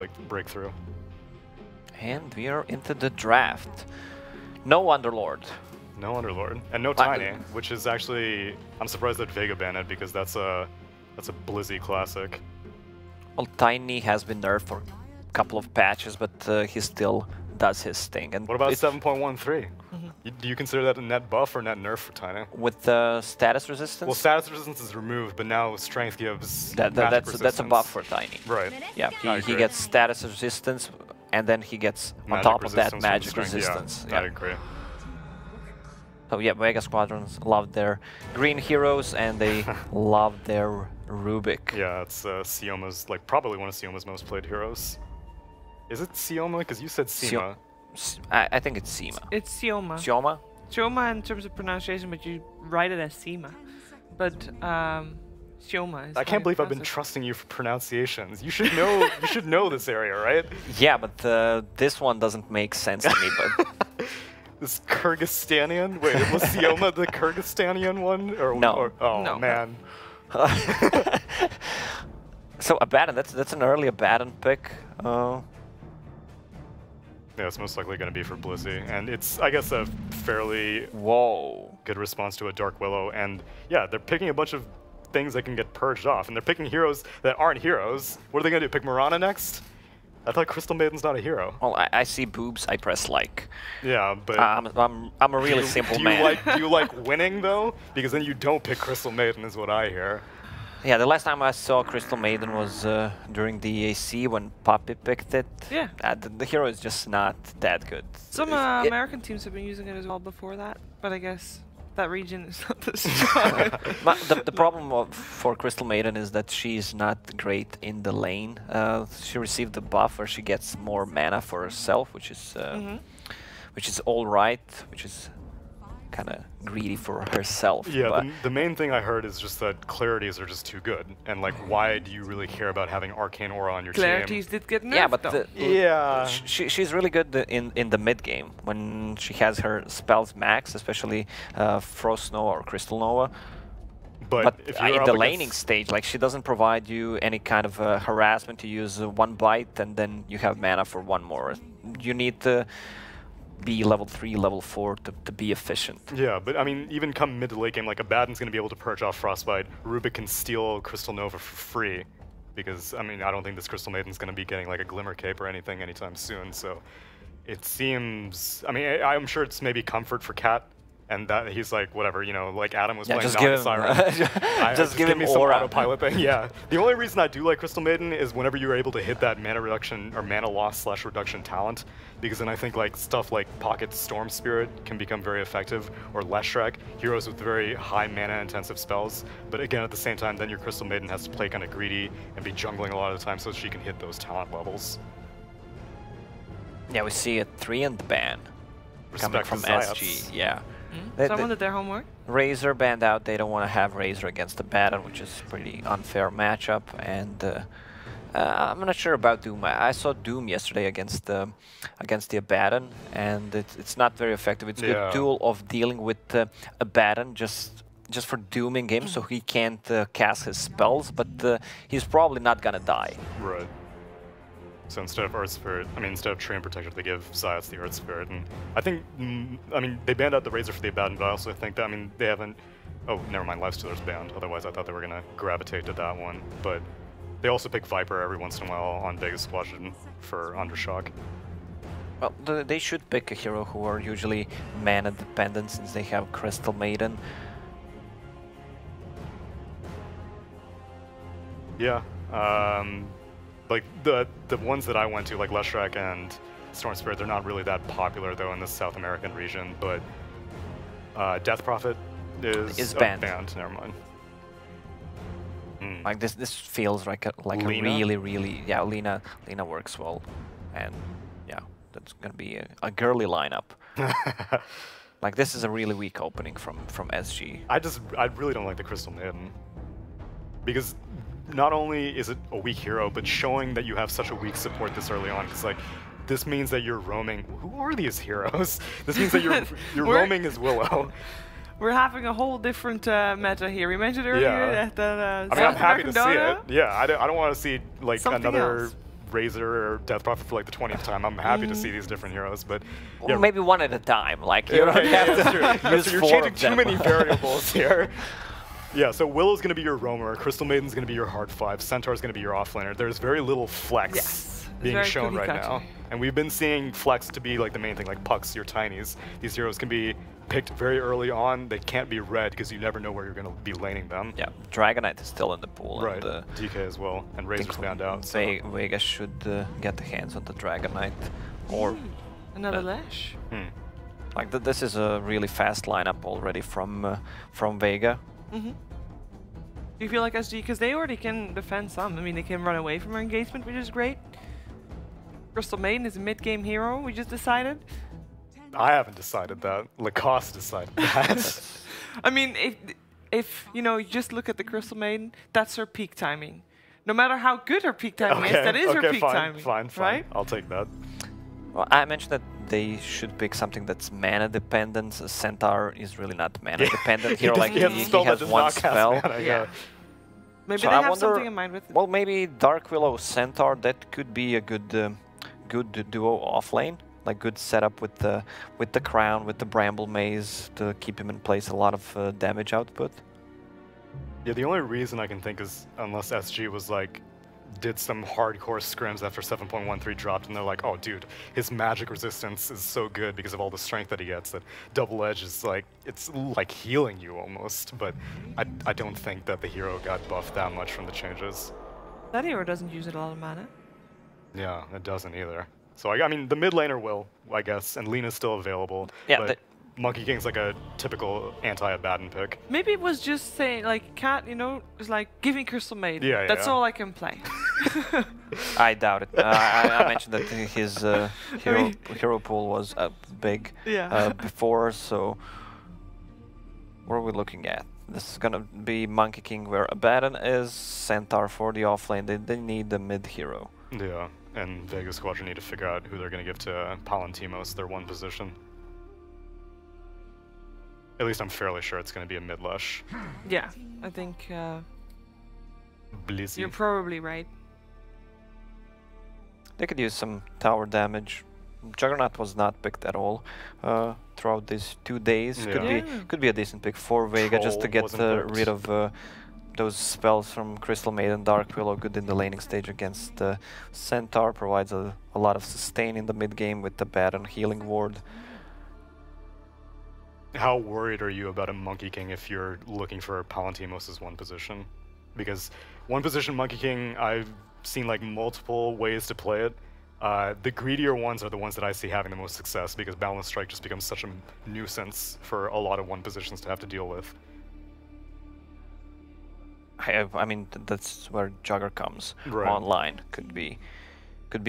like breakthrough. And we are into the draft. No Underlord. No Underlord and no Tiny, which is actually I'm surprised that Vega banned it because that's a Blizzy classic. Well, Tiny has been nerfed for a couple of patches, but he still does his thing. And what about 7.13? Do you consider that a net buff or net nerf for Tiny? With status resistance? Well, status resistance is removed, but now strength gives that's a buff for Tiny. Right. Yeah, he gets status resistance, and then he gets on top of that magic resistance. Yeah, I agree. So yeah, Vega Squadrons love their green heroes, and they love their Rubik. Yeah, it's Sioma's, like, probably one of Sioma's most played heroes. Is it Sioma? Because you said Sima. I think it's Sima. It's Sioma. Sioma? Sioma in terms of pronunciation, but you write it as Sima. But Sioma is. I can't believe I've been trusting you for pronunciations. You should know. You should know this area, right? Yeah, but this one doesn't make sense to me. But this Kyrgyzstanian? Wait, was Sioma the Kyrgyzstanian one? Or, no. Oh no. Man. So Abaddon, that's an early Abaddon pick. Yeah, it's most likely going to be for Blizzy, and it's, I guess, a fairly good response to a Dark Willow. And yeah, they're picking a bunch of things that can get purged off, and they're picking heroes that aren't heroes. What are they going to do? Pick Mirana next? I thought Crystal Maiden's not a hero. Well, I see boobs, I press like. Yeah, but I'm a really simple man. Do you like winning though? Because then you don't pick Crystal Maiden, is what I hear. Yeah, the last time I saw Crystal Maiden was during the EAC when Poppy picked it. Yeah. The hero is just not that good. Some American teams have been using it as well before that, but I guess that region is not the strong. The problem for Crystal Maiden is that she's not great in the lane. She received the buff where she gets more mana for herself, which is all right, which is kind of greedy for herself. Yeah, the main thing I heard is just that clarities are just too good, and like, why do you really care about having Arcane Aura on your Clarities team? did get nerfed. Yeah, but yeah, she's really good in the mid game when she has her spells max, especially Frost Nova or Crystal Nova. But if in the laning stage, like, she doesn't provide you any kind of harassment to use one bite and then you have mana for one more. You need to be level 3, level 4 to be efficient. Yeah, but I mean, even come mid to late game, like Abaddon's going to be able to purge off Frostbite. Rubik can steal Crystal Nova for free, because I mean, I don't think this Crystal Maiden's going to be getting like a Glimmer Cape or anything anytime soon. So it seems, I mean, I'm sure it's maybe comfort for Cat, and that he's like, whatever, you know, like Adam was playing Siren. Just give him some aura. autopilot thing. Yeah. The only reason I do like Crystal Maiden is whenever you're able to hit that mana reduction or mana loss / reduction talent, because then I think like stuff like Pocket Storm Spirit can become very effective, or Leshrac, heroes with very high mana intensive spells. But again, at the same time, then your Crystal Maiden has to play kind of greedy and be jungling a lot of the time so she can hit those talent levels. Yeah, we see a 3 in the ban coming from SG. Yeah. Someone did their homework. Razor banned out. They don't want to have Razor against the Abaddon, which is a pretty unfair matchup. And I'm not sure about Doom. I saw Doom yesterday against the Abaddon, and it's not very effective. It's a good tool of dealing with Abaddon, just for dooming him, so he can't cast his spells. But he's probably not gonna die. Right. So instead of Earth Spirit, I mean, instead of Tree and Protector, they give Zayats the Earth Spirit. And I think, I mean, they banned out the Razor for the Abaddon, but I also think that, I mean, they haven't, oh, never mind, Lifestealer's banned. Otherwise, I thought they were going to gravitate to that one. But they also pick Viper every once in a while on Vega Squadron for Undershock. Well, they should pick a hero who are usually mana dependent, since they have Crystal Maiden. Yeah. Like, the ones that I went to, like Leshrac and Storm Spirit, they're not really that popular, though, in the South American region, but Death Prophet is banned. Never mind. Like, this feels like a really, yeah, Lina works well, and yeah, that's gonna be a girly lineup. Like, this is a really weak opening from SG. I really don't like the Crystal Maiden, because not only is it a weak hero, but showing that you have such a weak support this early on, because like, this means that you're roaming. Who are these heroes? This means that you're roaming as Willow. We're having a whole different meta here. We mentioned earlier that I mean, I'm happy to see it. Yeah, I don't want to see like another Razor or Death Prophet for like the 20th time, I'm happy to see these different heroes. But yeah, Well, maybe one at a time. Like you don't have that's to true. use So you're 4 changing of too them. many variables here. Yeah, so Willow's going to be your roamer, Crystal Maiden's going to be your hard 5, Centaur's going to be your offlaner. There's very little flex Yes, it's being very shown right cookie-cutter. now. And we've been seeing flex to be like the main thing, like pucks, your tinies. These heroes can be picked very early on. They can't be red because you never know where you're going to be laning them. Yeah, Dragonite is still in the pool. Right, And, DK as well, and Razor's banned out. So. Vega should get the hands on the Dragonite, or Another Lash. like this is a really fast lineup already from Vega. Do you feel like SG, because they already can defend some. I mean, they can run away from our engagement, which is great. Crystal Maiden is a mid-game hero, we just decided. I haven't decided that. Lacoste decided that. I mean, if you know, you just look at the Crystal Maiden, that's her peak timing. No matter how good her peak timing is, that is her peak timing. Fine. Right? I'll take that. Well, I mentioned that they should pick something that's mana dependent. Centaur is really not mana dependent here. Like he has one spell. Mana, Yeah. Maybe So they I have wonder- something in mind with it. Well, maybe Dark Willow Centaur, that could be a good good duo off lane. Like good setup with the crown, with the Bramble Maze to keep him in place. A lot of damage output. Yeah, the only reason I can think is unless SG was like, did some hardcore scrims after 7.13 dropped, and they're like, oh, dude, his magic resistance is so good because of all the strength that he gets that Double Edge is like, it's like healing you almost. But I don't think that the hero got buffed that much from the changes. That hero doesn't use a lot of mana. Yeah, it doesn't either. So I mean, the mid laner will, I guess, and Lena's still available. Yeah, but Monkey King's like a typical anti-Abaddon pick. Maybe it was just saying, like, Cat, you know, is like, give me Crystal Maiden. Yeah, That's yeah. all I can play. I doubt it. I mentioned that his hero pool was big Yeah. before, so what are we looking at? This is gonna be Monkey King where Abaddon is, Centaur for the offlane. They need the mid hero. Yeah, and Vega Squadron need to figure out who they're going to give to Palantimos, their one position. At least I'm fairly sure it's going to be a mid-lush. Yeah, I think Blizzy. you're probably right. They could use some tower damage. Juggernaut was not picked at all throughout these 2 days. Yeah. Could be a decent pick for Vega just to Troll get wasn't picked. rid of those spells from Crystal Maiden. Dark Willow good in the laning stage against Centaur, provides a lot of sustain in the mid game with the Baron healing ward. How worried are you about a Monkey King if you're looking for Palantimos' one position? Because one position Monkey King, I've seen like multiple ways to play it. The greedier ones are the ones that I see having the most success because Balance Strike just becomes such a nuisance for a lot of one positions to have to deal with. I mean, that's where Jugger comes Right. online. Could be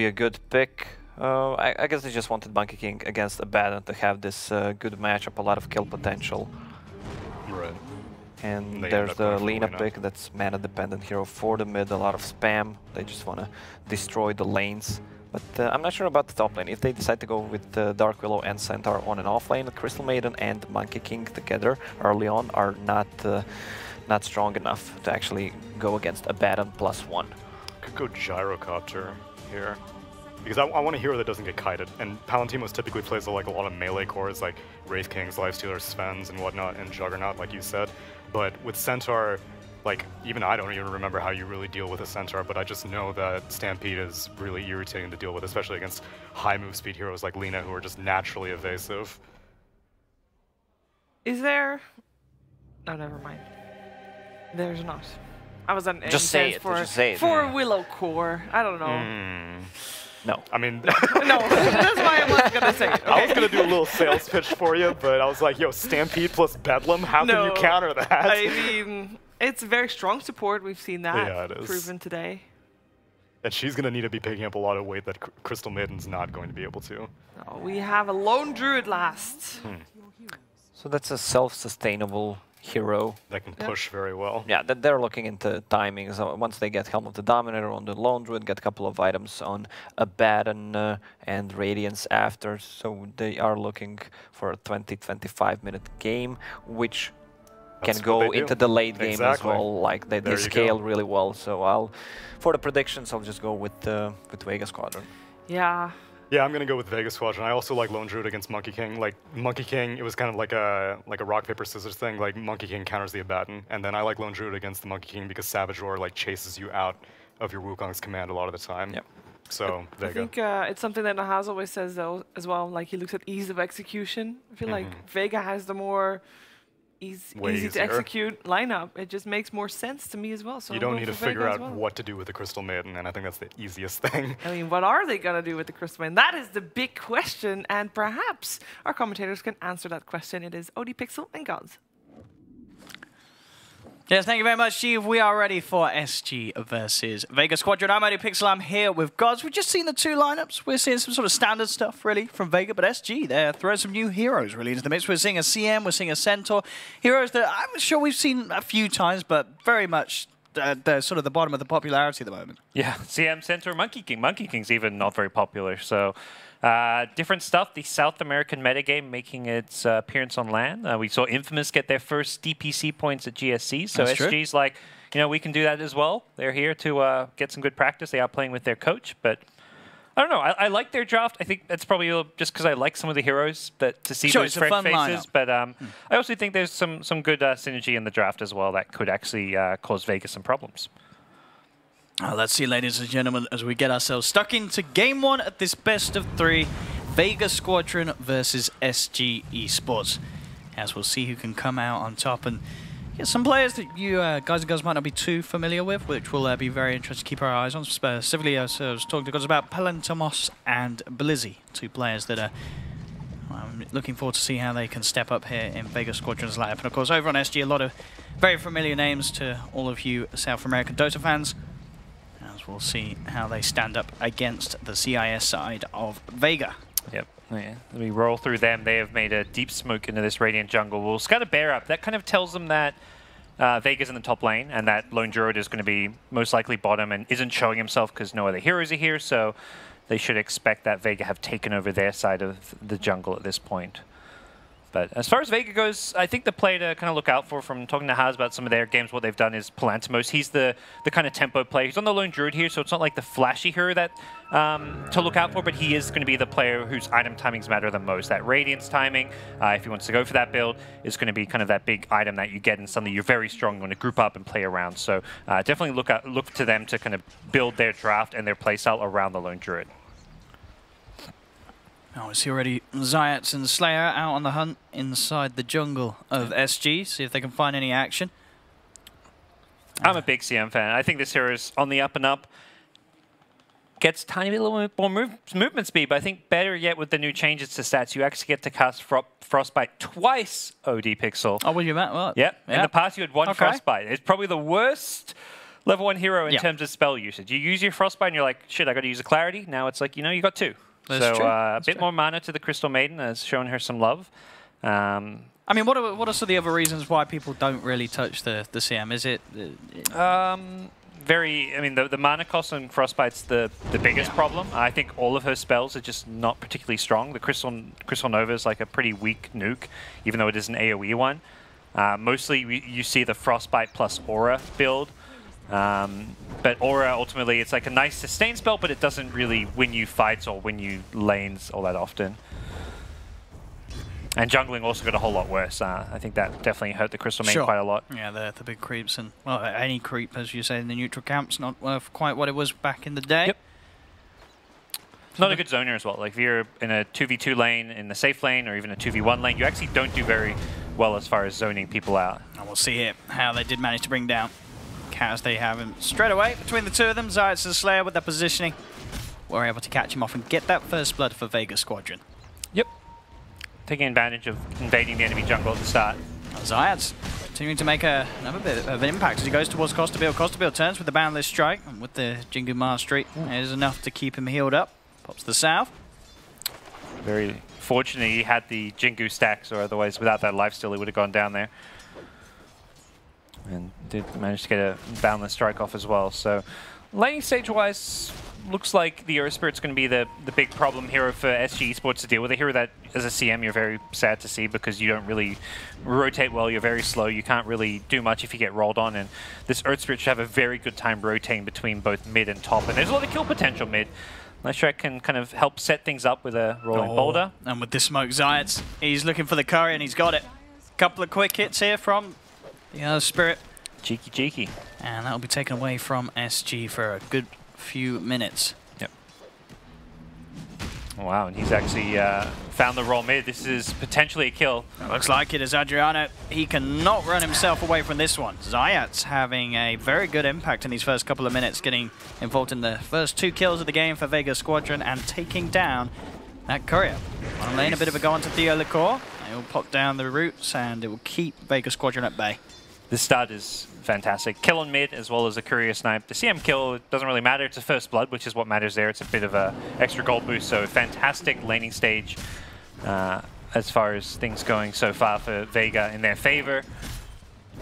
a good pick. I guess they just wanted Monkey King against Abaddon to have this good matchup, a lot of kill potential. Right. And They there's end up the going for Lena Lena. pick, that's mana dependent hero for the mid, a lot of spam. They just want to destroy the lanes. But I'm not sure about the top lane. If they decide to go with Dark Willow and Centaur on an off lane, Crystal Maiden and Monkey King together early on are not strong enough to actually go against Abaddon +1. Could go Gyrocopter here. Because I want a hero that doesn't get kited. And Palantimos typically plays like a lot of melee cores like Wraith Kings, Lifestealers, Svens, and whatnot, and Juggernaut, like you said. But with Centaur, like, even I don't even remember how you really deal with a Centaur, but I just know that Stampede is really irritating to deal with, especially against high move speed heroes like Lena, who are just naturally evasive. Is there? No, never mind. There's not. I was on Just say it, just say it. for Willow Core. I don't know. No. I mean, No, that's why I wasn't gonna say it. I was okay? gonna do a little sales pitch for you, but I was like, yo, Stampede plus Bedlam, how can you No, counter that? I mean, it's very strong support. We've seen that Yeah, it is. proven today. And she's gonna need to be picking up a lot of weight that Crystal Maiden's not going to be able to. Oh, we have a lone druid last. So that's a self-sustainable hero. That can push very well. Yeah, they're looking into timings. Once they get Helm of the Dominator on the Lone Druid, get a couple of items on Abaddon and Radiance after. So they are looking for a 20-25 minute game, which can That's what go they do. into the late game Exactly. as well. Like they There you scale go. really well. So for the predictions, I'll just go with Vega Squadron. Yeah. Yeah, I'm gonna go with Vega Squadron. I also like Lone Druid against Monkey King. Like Monkey King, it was kind of like a rock paper scissors thing. Like Monkey King counters the Abaddon, and then I like Lone Druid against the Monkey King because Savage Roar like chases you out of your Wukong's command a lot of the time. Yep. So I Vega. think it's something that Nahaz always says though as well. Like he looks at ease of execution. I feel like Vega has the more Way easy to easier. execute lineup. It just makes more sense to me as well. So You I'm don't going need to for Vega figure as out well. what to do with the Crystal Maiden, and I think that's the easiest thing. I mean, what are they gonna do with the Crystal Maiden? That is the big question, and perhaps our commentators can answer that question. It is OD Pixel and Gods. Yes, thank you very much, Steve. We are ready for SG versus Vega Squadron. I'm OD Pixel. I'm here with Gods. We've just seen the two lineups. We're seeing some sort of standard stuff, really, from Vega, but SG, they're throwing some new heroes, really, into the mix. We're seeing a CM, we're seeing a Centaur. Heroes that I'm sure we've seen a few times, but very much they're sort of the bottom of the popularity at the moment. Yeah, CM Centaur, Monkey King. Monkey King's even not very popular, so... different stuff. The South American metagame making its appearance on LAN. We saw Infamous get their first DPC points at GSC, so That's SG's like, you know, we can do that as well. They're here to get some good practice. They are playing with their coach, but I don't know. I like their draft. I think that's probably just because I like some of the heroes that to see Sure, those it's a fresh fun faces. lineup. But I also think there's some good synergy in the draft as well that could actually cause Vegas some problems. Let's see, ladies and gentlemen, as we get ourselves stuck into game one at this best of three, Vega Squadron versus SG Esports. As we'll see who can come out on top and get some players that you guys and girls might not be too familiar with, which will be very interesting to keep our eyes on. Specifically, I was talking to guys about Palantomos and Blizzy, two players that I'm looking forward to see how they can step up here in Vega Squadron's lineup. And of course, over on SG, a lot of very familiar names to all of you South American Dota fans. We'll see how they stand up against the CIS side of Vega. Yep. Yeah. We roll through them. They have made a deep smoke into this Radiant jungle. We'll scatter Bear up. That kind of tells them that Vega's in the top lane and that Lone Druid is going to be most likely bottom and isn't showing himself because no other heroes are here. So they should expect that Vega have taken over their side of the jungle at this point. But as far as Vega goes, I think the play to kind of look out for from talking to Haz about some of their games, what they've done is Palantomos. He's the kind of tempo player. He's on the Lone Druid here, so it's not like the flashy hero that to look out for, but he is going to be the player whose item timings matter the most. That Radiance timing, if he wants to go for that build, is going to be kind of that big item that you get and something you're very strong going to group up and play around. So definitely look to them to kind of build their draft and their playstyle around the Lone Druid. Oh, we see already Zayats and Slayer out on the hunt inside the jungle of SG. See if they can find any action. I'm a big CM fan. I think this hero is on the up and up. Gets tiny bit more movement speed, but I think better yet with the new changes to stats, you actually get to cast Frostbite twice, OD Pixel. Oh, well, you meant what? Yep. In the past, you had one Okay. Frostbite. It's probably the worst level 1 hero in Yeah. terms of spell usage. You use your Frostbite and you're like, shit, I got to use a Clarity. Now it's like, you know, you got 2. That's so true. a bit more mana to the Crystal Maiden has shown her some love. I mean, what are some of the other reasons why people don't really touch the CM? Is it... I mean, the mana cost on Frostbite's the biggest problem. I think all of her spells are just not particularly strong. The Crystal Nova is like a pretty weak nuke, even though it is an AoE one. Mostly you see the Frostbite plus Aura build. But Aura, ultimately, it's like a nice sustain spell, but it doesn't really win you fights or win you lanes all that often. And jungling also got a whole lot worse. I think that definitely hurt the Crystal Main quite a lot. Yeah, the big creeps. And well, any creep, as you say, in the neutral camp's not worth quite what it was back in the day. Yep. Not a good zoner as well. Like if you're in a 2v2 lane, in the safe lane, or even a 2v1 lane, you actually don't do very well as far as zoning people out. And we'll see here how they did manage to bring down Kaz. They have him straight away between the two of them. Zayats and Slayer with their positioning were able to catch him off and get that first blood for Vega Squadron. Yep. Taking advantage of invading the enemy jungle at the start. Zayats continuing to make another bit of an impact as he goes towards Costabil. Costabil turns with the Boundless Strike, and with the Jingu Mastery, it is enough to keep him healed up. Pops to the south. Very fortunate he had the Jingu stacks, or otherwise without that lifesteal he would have gone down there. And did manage to get a Boundless Strike off as well. So laning stage wise, looks like the Earth Spirit's going to be the big problem hero for SG Esports to deal with. A hero that, as a CM, you're very sad to see because you don't really rotate well. You're very slow. You can't really do much if you get rolled on. And this Earth Spirit should have a very good time rotating between both mid and top. And there's a lot of kill potential mid. Leshrac can kind of help set things up with a rolling boulder. And with this smoke, Zayats, he's looking for the curry and he's got it. Couple of quick hits here from the Earth Spirit. Cheeky, cheeky. And that'll be taken away from SG for a good few minutes. Yep. Wow, and he's actually found the roll mid. This is potentially a kill. It looks like it as Adriano. He cannot run himself away from this one. Zayats having a very good impact in these first couple of minutes, getting involved in the first 2 kills of the game for Vega Squadron and taking down that courier. On lane, a bit of a go onto Theo Licor. It will pop down the roots and it will keep Vega Squadron at bay. This start is fantastic. Kill on mid as well as a courier snipe. The CM kill, it doesn't really matter. It's a first blood, which is what matters there. It's a bit of a extra gold boost. So fantastic laning stage as far as things going so far for Vega in their favor.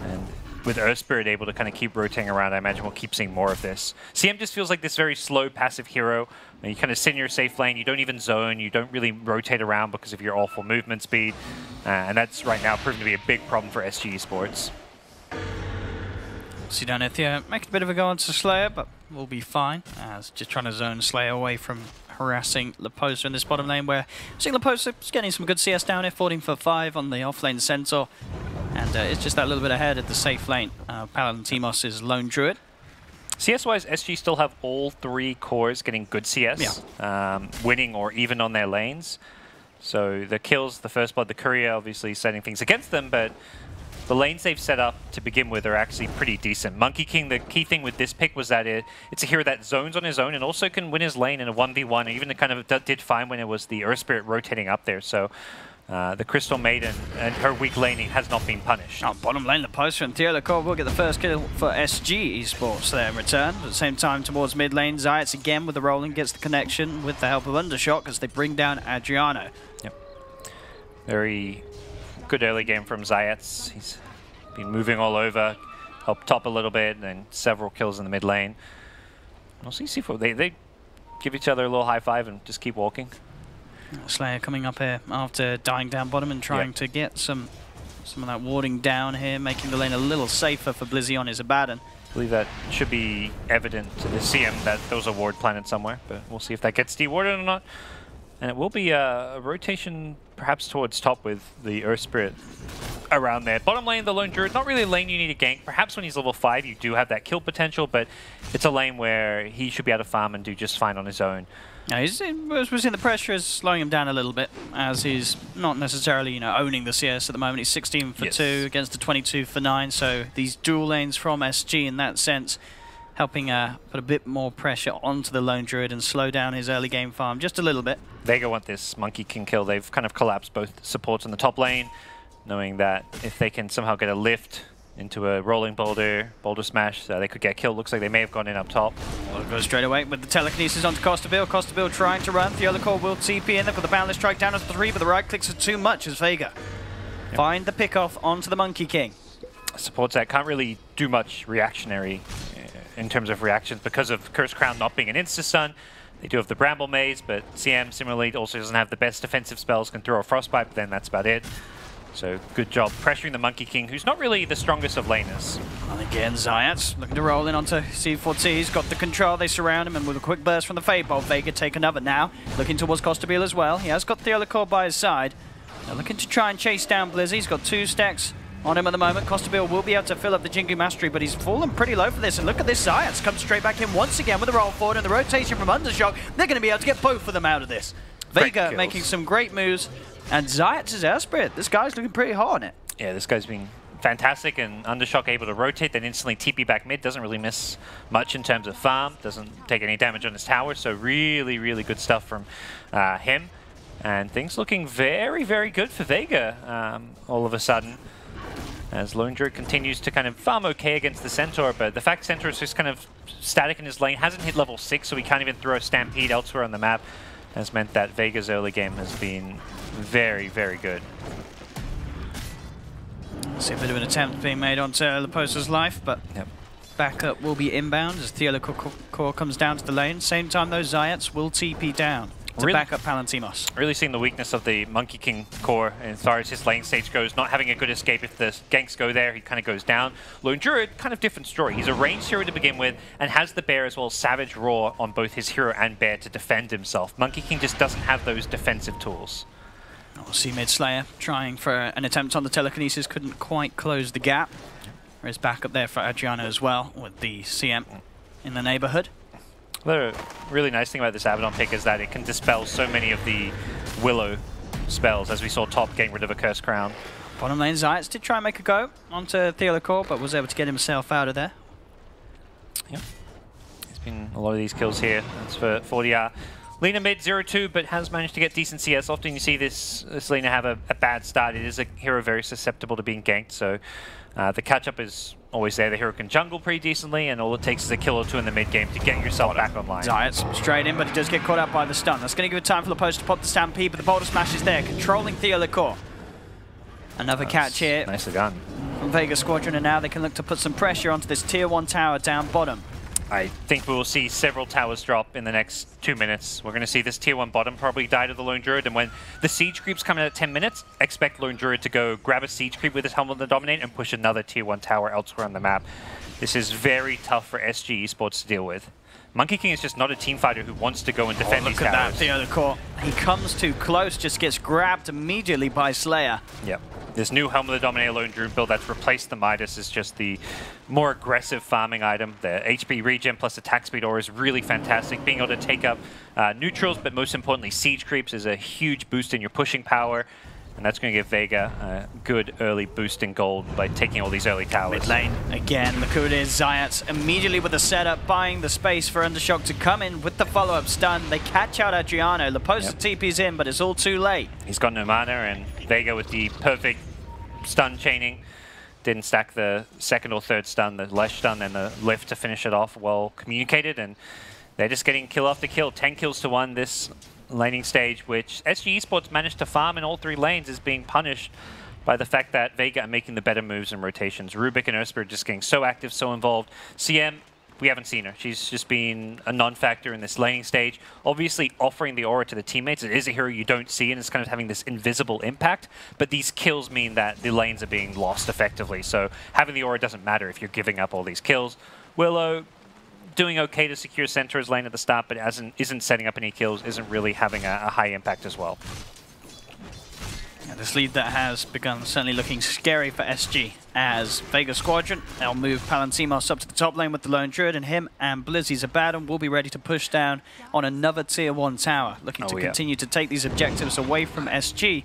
And with Earth Spirit able to kind of keep rotating around, I imagine we'll keep seeing more of this. CM just feels like this very slow passive hero. You kind of sit in your safe lane, you don't even zone, you don't really rotate around because of your awful movement speed. And that's right now proven to be a big problem for SG Esports. See down here, Theo making a bit of a go onto Slayer, but we'll be fine. As just trying to zone Slayer away from harassing Leposa in this bottom lane, where seeing Leposa is getting some good CS down here, 14 for 5 on the off-lane Centaur. And it's just that little bit ahead at the safe lane. Paladin Timos' lone druid. CS-wise, SG still have all 3 cores getting good CS, winning or even on their lanes. So the kills, the first blood, the courier obviously setting things against them, but the lanes they've set up to begin with are actually pretty decent. Monkey King, the key thing with this pick was that it's a hero that zones on his own and also can win his lane in a 1v1, and even kind of did fine when it was the Earth Spirit rotating up there. So the Crystal Maiden and her weak laning has not been punished. Oh, bottom lane, Leposa and Theo Licor will get the first kill for SG Esports there in return. At the same time, towards mid lane, Zayats again with the rolling gets the connection with the help of Undershock as they bring down Adriano. Yep. Very good early game from Zayats. He's been moving all over, helped top a little bit, and then several kills in the mid lane. We'll see C4. They give each other a little high five and just keep walking. Slayer coming up here after dying down bottom and trying to get some of that warding down here, making the lane a little safer for Blizzy on his Abaddon. I believe that should be evident to the CM that there was a ward planted somewhere, but we'll see if that gets dewarded or not. And it will be a rotation perhaps towards top with the Earth Spirit around there. Bottom lane, the lone druid, not really a lane you need to gank. Perhaps when he's level 5 you do have that kill potential, but it's a lane where he should be able to farm and do just fine on his own. Yeah, we're seeing the pressure is slowing him down a little bit, as he's not necessarily, you know, owning the CS at the moment. He's 16 for 2 against the 22 for 9, so these dual lanes from SG in that sense helping put a bit more pressure onto the lone druid and slow down his early game farm just a little bit. Vega want this Monkey King kill. They've kind of collapsed both supports in the top lane, knowing that if they can somehow get a lift into a rolling boulder smash, they could get killed. Looks like they may have gone in up top. Well, it goes straight away with the telekinesis onto Costabil. Costabil trying to run. Theo Licor will TP in there for the boundless strike down to 3, but the right clicks are too much as Vega find the pick-off onto the Monkey King. Supports that can't really do much reactionary in terms of reactions because of Curse Crown not being an insta-stun. They do have the Bramble Maze, but CM similarly also doesn't have the best defensive spells, can throw a Frostbite, but then that's about it. So good job pressuring the Monkey King, who's not really the strongest of laners. And again, Zayats looking to roll in onto C4T. He's got the control. They surround him, and with a quick burst from the Fade Bolt, Vega take another now. Looking towards Costabil as well. He has got Theo Licor by his side. They're looking to try and chase down Blizzy. He's got 2 stacks on him at the moment. Costabil will be able to fill up the Jingu Mastery, but he's fallen pretty low for this. And look at this, Zayats comes straight back in once again with a roll forward and the rotation from Undershock. They're going to be able to get both of them out of this. Vega making some great moves, and Zayats' Earth Spirit. This guy's looking pretty hot on it. Yeah, this guy's been fantastic, and Undershock able to rotate, then instantly TP back mid. Doesn't really miss much in terms of farm. Doesn't take any damage on his tower, so really, really good stuff from him. And things looking very, very good for Vega all of a sudden, as Lone Druid continues to kind of farm okay against the Centaur, but the fact Centaur is just kind of static in his lane, hasn't hit level 6, so he can't even throw a Stampede elsewhere on the map, has meant that Vega's early game has been very, very good. See a bit of an attempt being made onto Leposa's life, but backup will be inbound as Theolocor comes down to the lane. Same time, those Zayats will TP down to back up Palantimos. Really seeing the weakness of the Monkey King core as far as his lane stage goes, not having a good escape. If the ganks go there, he kind of goes down. Lone Druid, kind of different story. He's a ranged hero to begin with and has the Bear as well as Savage Roar on both his hero and Bear to defend himself. Monkey King just doesn't have those defensive tools. We'll see Mid-Slayer trying for an attempt on the telekinesis, couldn't quite close the gap. There is backup there for Adriano as well with the CM in the neighborhood. The really nice thing about this Abaddon pick is that it can dispel so many of the Willow spells, as we saw top getting rid of a Cursed Crown. Bottom lane Zayats did try and make a go onto Theolocor, but was able to get himself out of there. Yep. There's been a lot of these kills here. That's for 40R. Lina mid 0-2, but has managed to get decent CS. Often you see this Lina have a bad start. It is a hero very susceptible to being ganked, so the catch-up is always there. The hero can jungle pretty decently, and all it takes is a kill or two in the mid-game to get yourself back online. Zayats straight in, but he does get caught out by the stun. That's going to give it time for Leposa to pop the Stampede, but the Boulder Smash is there, controlling Theolocor. Another catch here. Nicely done. From Vega Squadron, and now they can look to put some pressure onto this Tier 1 tower down bottom. I think we will see several towers drop in the next 2 minutes. We're going to see this Tier 1 bottom probably die to the Lone Druid, and when the Siege creeps come in at 10 minutes, expect Lone Druid to go grab a Siege creep with his Helmet of the Dominate and push another Tier 1 tower elsewhere on the map. This is very tough for SG Esports to deal with. Monkey King is just not a team fighter who wants to go and defend these towers. Look at that, Theolocor. He comes too close, just gets grabbed immediately by Slayer. Yep. This new Helmet of the Dominator Lone Druid build that's replaced the Midas is just the more aggressive farming item. The HP regen plus attack speed aura is really fantastic. Being able to take up neutrals, but most importantly siege creeps, is a huge boost in your pushing power. And that's going to give Vega a good early boost in gold by taking all these early towers. Mid lane again, look who it is. Zayats immediately with the setup, buying the space for Undershock to come in with the follow-up stun. They catch out Adriano. Leposa TP's in, but it's all too late. He's got no mana, and Vega with the perfect stun chaining. Didn't stack the second or third stun, the Lesh stun and the lift to finish it off. Well communicated, and they're just getting kill after kill. 10 kills to 1 this laning stage, which SG Esports managed to farm in all 3 lanes, is being punished by the fact that Vega are making the better moves and rotations. Rubik and Ursper are just getting so active, so involved. CM, we haven't seen her. She's just been a non-factor in this laning stage. Obviously offering the aura to the teammates. It is a hero you don't see, and it's kind of having this invisible impact, but these kills mean that the lanes are being lost effectively. So having the aura doesn't matter if you're giving up all these kills. Willow doing okay to secure Centaur's lane at the start, but isn't setting up any kills, isn't really having a high impact as well. Yeah, this lead that has begun certainly looking scary for SG as Vega Squadron. They'll move Palantimos up to the top lane with the Lone Druid, and him and Blizzy Abaddon will be ready to push down on another Tier 1 tower, looking to continue to take these objectives away from SG,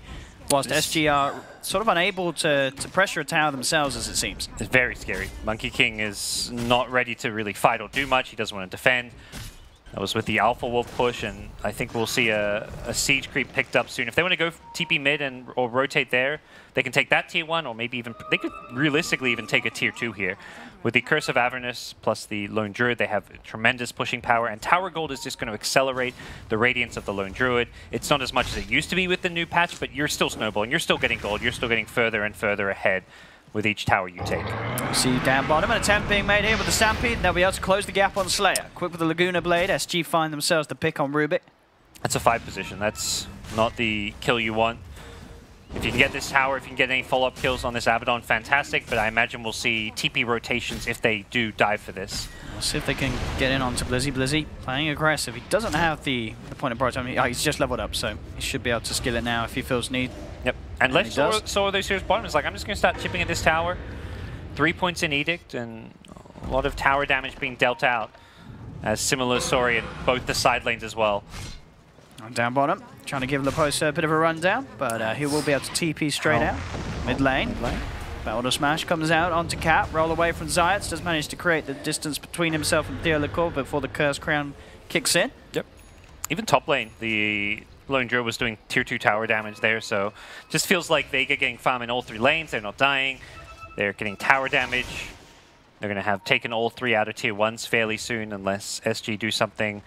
whilst SG are sort of unable to pressure a tower themselves, as it seems. It's very scary. Monkey King is not ready to really fight or do much. He doesn't want to defend. That was with the Alpha Wolf push, and I think we'll see a Siege creep picked up soon. If they want to go TP mid or rotate there, they can take that Tier 1, or maybe even, they could realistically even take a Tier 2 here. With the Curse of Avernus plus the Lone Druid, they have tremendous pushing power, and Tower Gold is just going to accelerate the radiance of the Lone Druid. It's not as much as it used to be with the new patch, but you're still snowballing, you're still getting gold, you're still getting further and further ahead with each tower you take. See down bottom, an attempt being made here with the Stampede, and they'll be able to close the gap on Slayer. Quick with the Laguna Blade, SG find themselves the pick on Rubik. That's a 5 position, that's not the kill you want. If you can get this tower, if you can get any follow-up kills on this Abaddon, fantastic, but I imagine we'll see TP rotations if they do dive for this. We'll see if they can get in onto Blizzy. Blizzy playing aggressive. He doesn't have the point of priority. I mean, he's just leveled up, so he should be able to skill it now if he feels need. Yep, and let's saw those heroes bottom. It's like, I'm just going to start chipping at this tower. 3 points in Edict, and a lot of tower damage being dealt out. A similar story in both the side lanes as well. Down bottom, trying to give Leposa a bit of a rundown, but he will be able to TP straight out. Mid lane. Boulder Smash comes out onto Cap, roll away from Zayats, does manage to create the distance between himself and Theolocor before the Cursed Crown kicks in. Yep. Even top lane, the Lone Druid was doing Tier 2 tower damage there, so just feels like Vega getting farm in all 3 lanes, they're not dying, they're getting tower damage. They're going to have taken all 3 out of Tier 1s fairly soon, unless SG do something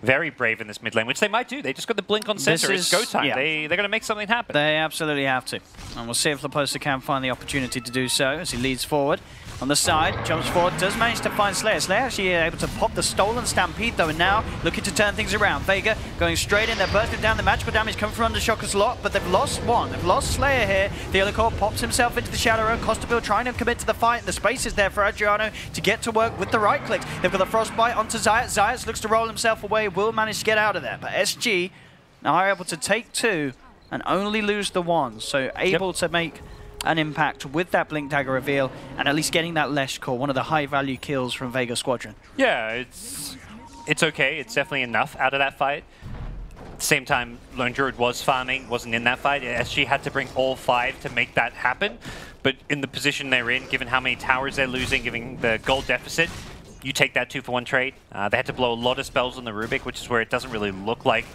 very brave in this mid lane, which they might do. They just got the blink on center. It's go time. Yeah. They're going to make something happen. They absolutely have to. And we'll see if Leposa can find the opportunity to do so as he leads forward. on the side, jumps forward, does manage to find Slayer. Slayer actually able to pop the stolen Stampede though, and now looking to turn things around. Vega going straight in there, bursting down. The magical damage coming from Undershocker's lot, but they've lost one. They've lost Slayer here. The other core pops himself into the Shadow Realm. Costabile trying to commit to the fight, and the space is there for Adriano to get to work with the right clicks. They've got the Frostbite onto Zayat. Zayat looks to roll himself away, will manage to get out of there, but SG now are able to take 2 and only lose the 1, so able to make an impact with that Blink Dagger reveal and at least getting that Lesh core, one of the high value kills from Vega Squadron. Yeah, it's okay. It's definitely enough out of that fight. At the same time, Lone Druid was farming, wasn't in that fight. SG had to bring all 5 to make that happen, but in the position they're in, given how many towers they're losing, given the gold deficit, you take that 2-for-1 trade. They had to blow a lot of spells on the Rubik, which is where it doesn't really look like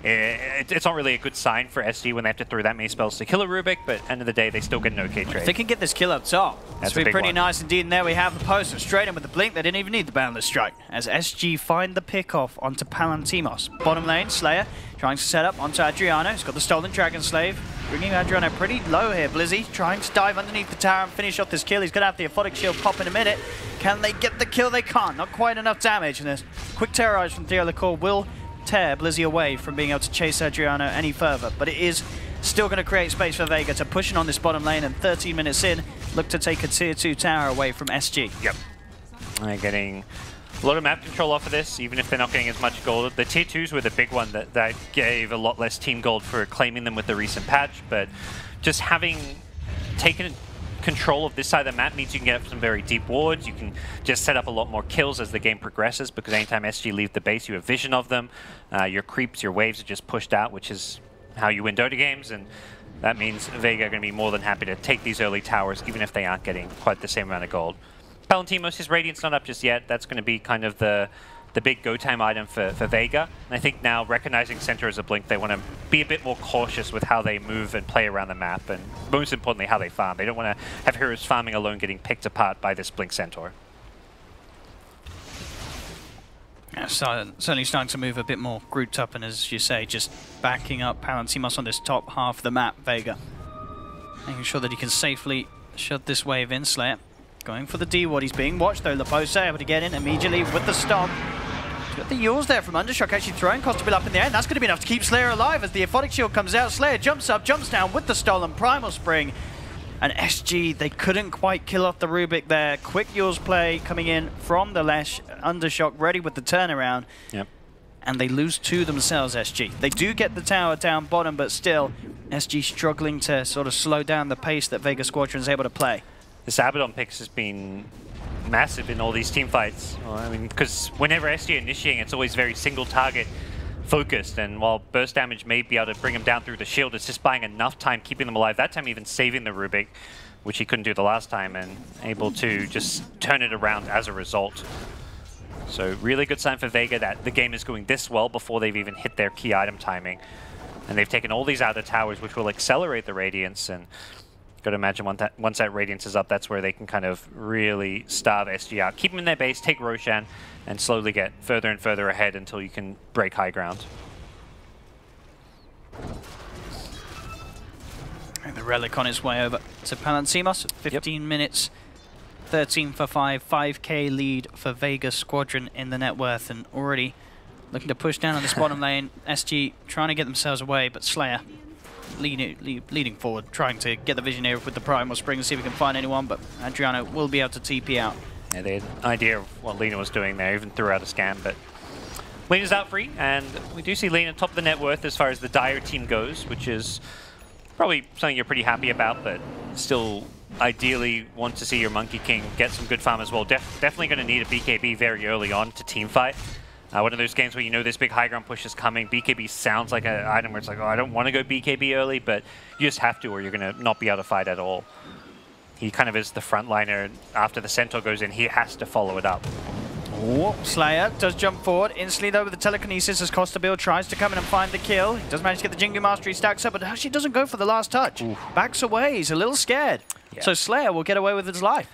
it's not really a good sign for SD when they have to throw that many spells to kill a Rubik, but end of the day, they still get an okay trade. If they can get this kill up top, that's be pretty nice indeed. And there we have the poster. Straight in with the blink. They didn't even need the Boundless Strike. As SG find the pick off onto Palantimos. Bottom lane, Slayer trying to set up onto Adriano. He's got the Stolen Dragon Slave. Bringing Adriano pretty low here. Blizzy trying to dive underneath the tower and finish off this kill. He's going to have the Aphotic Shield pop in a minute. Can they get the kill? They can't. Not quite enough damage. And this quick terrorize from Theo Lecor will tear Blizzy away from being able to chase Adriano any further, but it is still going to create space for Vega to push in on this bottom lane, and 13 minutes in, look to take a tier 2 tower away from SG. Yep. They're getting a lot of map control off of this, even if they're not getting as much gold. The tier 2s were the big one that gave a lot less team gold for claiming them with the recent patch, but just having taken control of this side of the map means you can get some very deep wards. You can just set up a lot more kills as the game progresses, because anytime SG leave the base, you have vision of them. Your creeps, your waves are just pushed out, which is how you win Dota games, and that means Vega are going to be more than happy to take these early towers, even if they aren't getting quite the same amount of gold. Palantimos, his Radiant's not up just yet. That's going to be kind of the big go time item for Vega. And I think now, recognizing Center as a blink, they want to be a bit more cautious with how they move and play around the map, and most importantly, how they farm. They don't want to have heroes farming alone getting picked apart by this Blink Centaur. Yeah, certainly starting to move a bit more grouped up, and as you say, just backing up Palantimos on this top half of the map, Vega. Making sure that he can safely shut this wave in. Slayer going for the D-ward. He's being watched though. Laposa able to get in immediately with the stomp. Got the Yules there from Undershock, actually throwing Costabile up in the air, and that's going to be enough to keep Slayer alive as the Aphotic Shield comes out. Slayer jumps up, jumps down with the stolen Primal Spring. And SG, they couldn't quite kill off the Rubik there. Quick Yules play coming in from the Lesh. Undershock ready with the turnaround. Yep. And they lose 2 themselves, SG. They do get the tower down bottom, but still, SG struggling to sort of slow down the pace that Vega Squadron is able to play. This Abaddon picks has been massive in all these team fights. Well, I mean, because whenever SG are initiating, it's always very single target focused, and while burst damage may be able to bring them down through the shield, it's just buying enough time keeping them alive. That time even saving the Rubik, which he couldn't do the last time, and able to just turn it around as a result. So really good sign for Vega that the game is going this well before they've even hit their key item timing. And they've taken all these outer towers, which will accelerate the Radiance, and got to imagine once that Radiance is up, that's where they can kind of really starve SG out. Keep them in their base, take Roshan, and slowly get further and further ahead until you can break high ground. And the Relic on its way over to Palantimos. 15 minutes, 13 for 5, 5k lead for Vega Squadron in the net worth, and already looking to push down on this bottom lane. SG trying to get themselves away, but Slayer leading forward, trying to get the vision here with the Primal Spring and see if we can find anyone, but Adriano will be able to TP out. Yeah, they had an idea of what Lina was doing there, even threw out a scan, but Lina's out free, and we do see Lina top of the net worth as far as the Dire team goes, which is probably something you're pretty happy about, but still ideally want to see your Monkey King get some good farm as well. Definitely going to need a BKB very early on to teamfight. One of those games where you know this big high ground push is coming. BKB sounds like an item where it's like, oh, I don't want to go BKB early, but you just have to or you're going to not be able to fight at all. He kind of is the frontliner. After the Centaur goes in, he has to follow it up. Oh, Slayer does jump forward instantly though with the telekinesis as Costabile tries to come in and find the kill. He does manage to get the Jingu Mastery, stacks up, but actually doesn't go for the last touch. Oof. Backs away, he's a little scared. Yeah. So Slayer will get away with his life.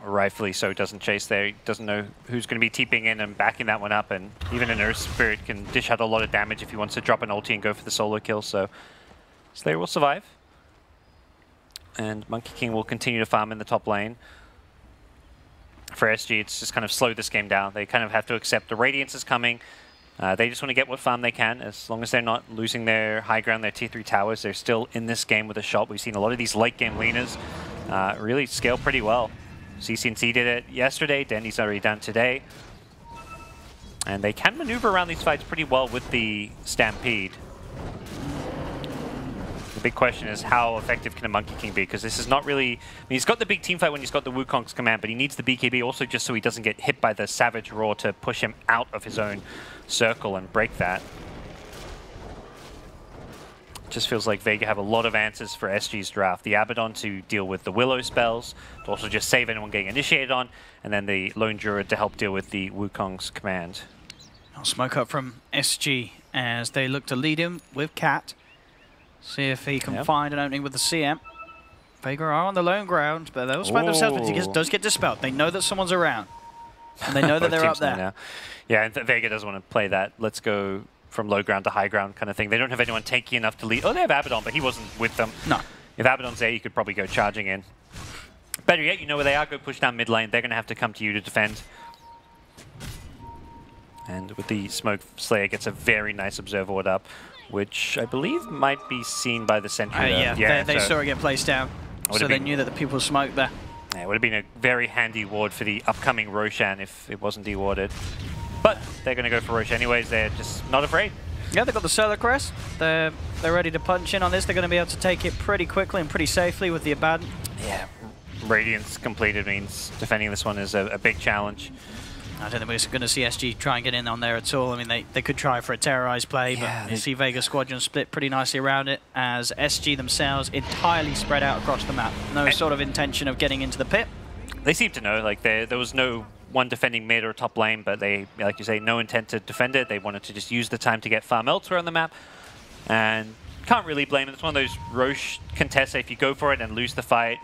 Rightfully so, doesn't chase there. He doesn't know who's going to be TPing in and backing that one up, and even an Earth Spirit can dish out a lot of damage if he wants to drop an ulti and go for the solo kill, so Slayer will survive. and Monkey King will continue to farm in the top lane. For SG, it's just kind of slowed this game down. They kind of have to accept the Radiance is coming. They just want to get what farm they can. As long as they're not losing their high ground, their tier 3 towers, they're still in this game with a shot. We've seen a lot of these late game leaners really scale pretty well. CCNC did it yesterday. Denny's already done today. And they can maneuver around these fights pretty well with the Stampede. The big question is how effective can a Monkey King be? Because this is not really... I mean, he's got the big team fight when he's got the Wukong's command, but he needs the BKB also just so he doesn't get hit by the Savage Roar to push him out of his own circle and break that. It just feels like Vega have a lot of answers for SG's draft. The Abaddon to deal with the Willow spells, to also just save anyone getting initiated on, and then the Lone Druid to help deal with the Wukong's command. I'll smoke up from SG as they look to lead him with Cat. See if he can find an opening with the CM. Vega are on the lone ground, but they'll smoke themselves, but he does get dispelled. They know that someone's around. And they know that they're up there. Now. Yeah, and Vega doesn't want to play that. Let's go from low ground to high ground kind of thing. They don't have anyone tanky enough to lead. Oh, they have Abaddon, but he wasn't with them. No. If Abaddon's there, you could probably go charging in. Better yet, you know where they are. Go push down mid lane. They're going to have to come to you to defend. And with the smoke, Slayer gets a very nice Observer Ward up, which I believe might be seen by the sentry. Yeah, they saw it get placed down, so they knew that the people smoked there. Yeah, it would have been a very handy ward for the upcoming Roshan if it wasn't dewarded. But they're going to go for Rosh anyways. They're just not afraid. Yeah, they've got the Solar Crest. They're ready to punch in on this. They're going to be able to take it pretty quickly and pretty safely with the Abaddon. Yeah, Radiance completed means defending this one is a big challenge. I don't think we're going to see SG try and get in on there at all. I mean, they could try for a terrorized play, but you see Vega Squadron split pretty nicely around it as SG themselves entirely spread out across the map. No sort of intention of getting into the pit. They seem to know, like, there was no one defending mid or top lane, but they, like you say, no intent to defend it. They wanted to just use the time to get farm elsewhere on the map, and can't really blame it. It's one of those Roche contests. If you go for it and lose the fight,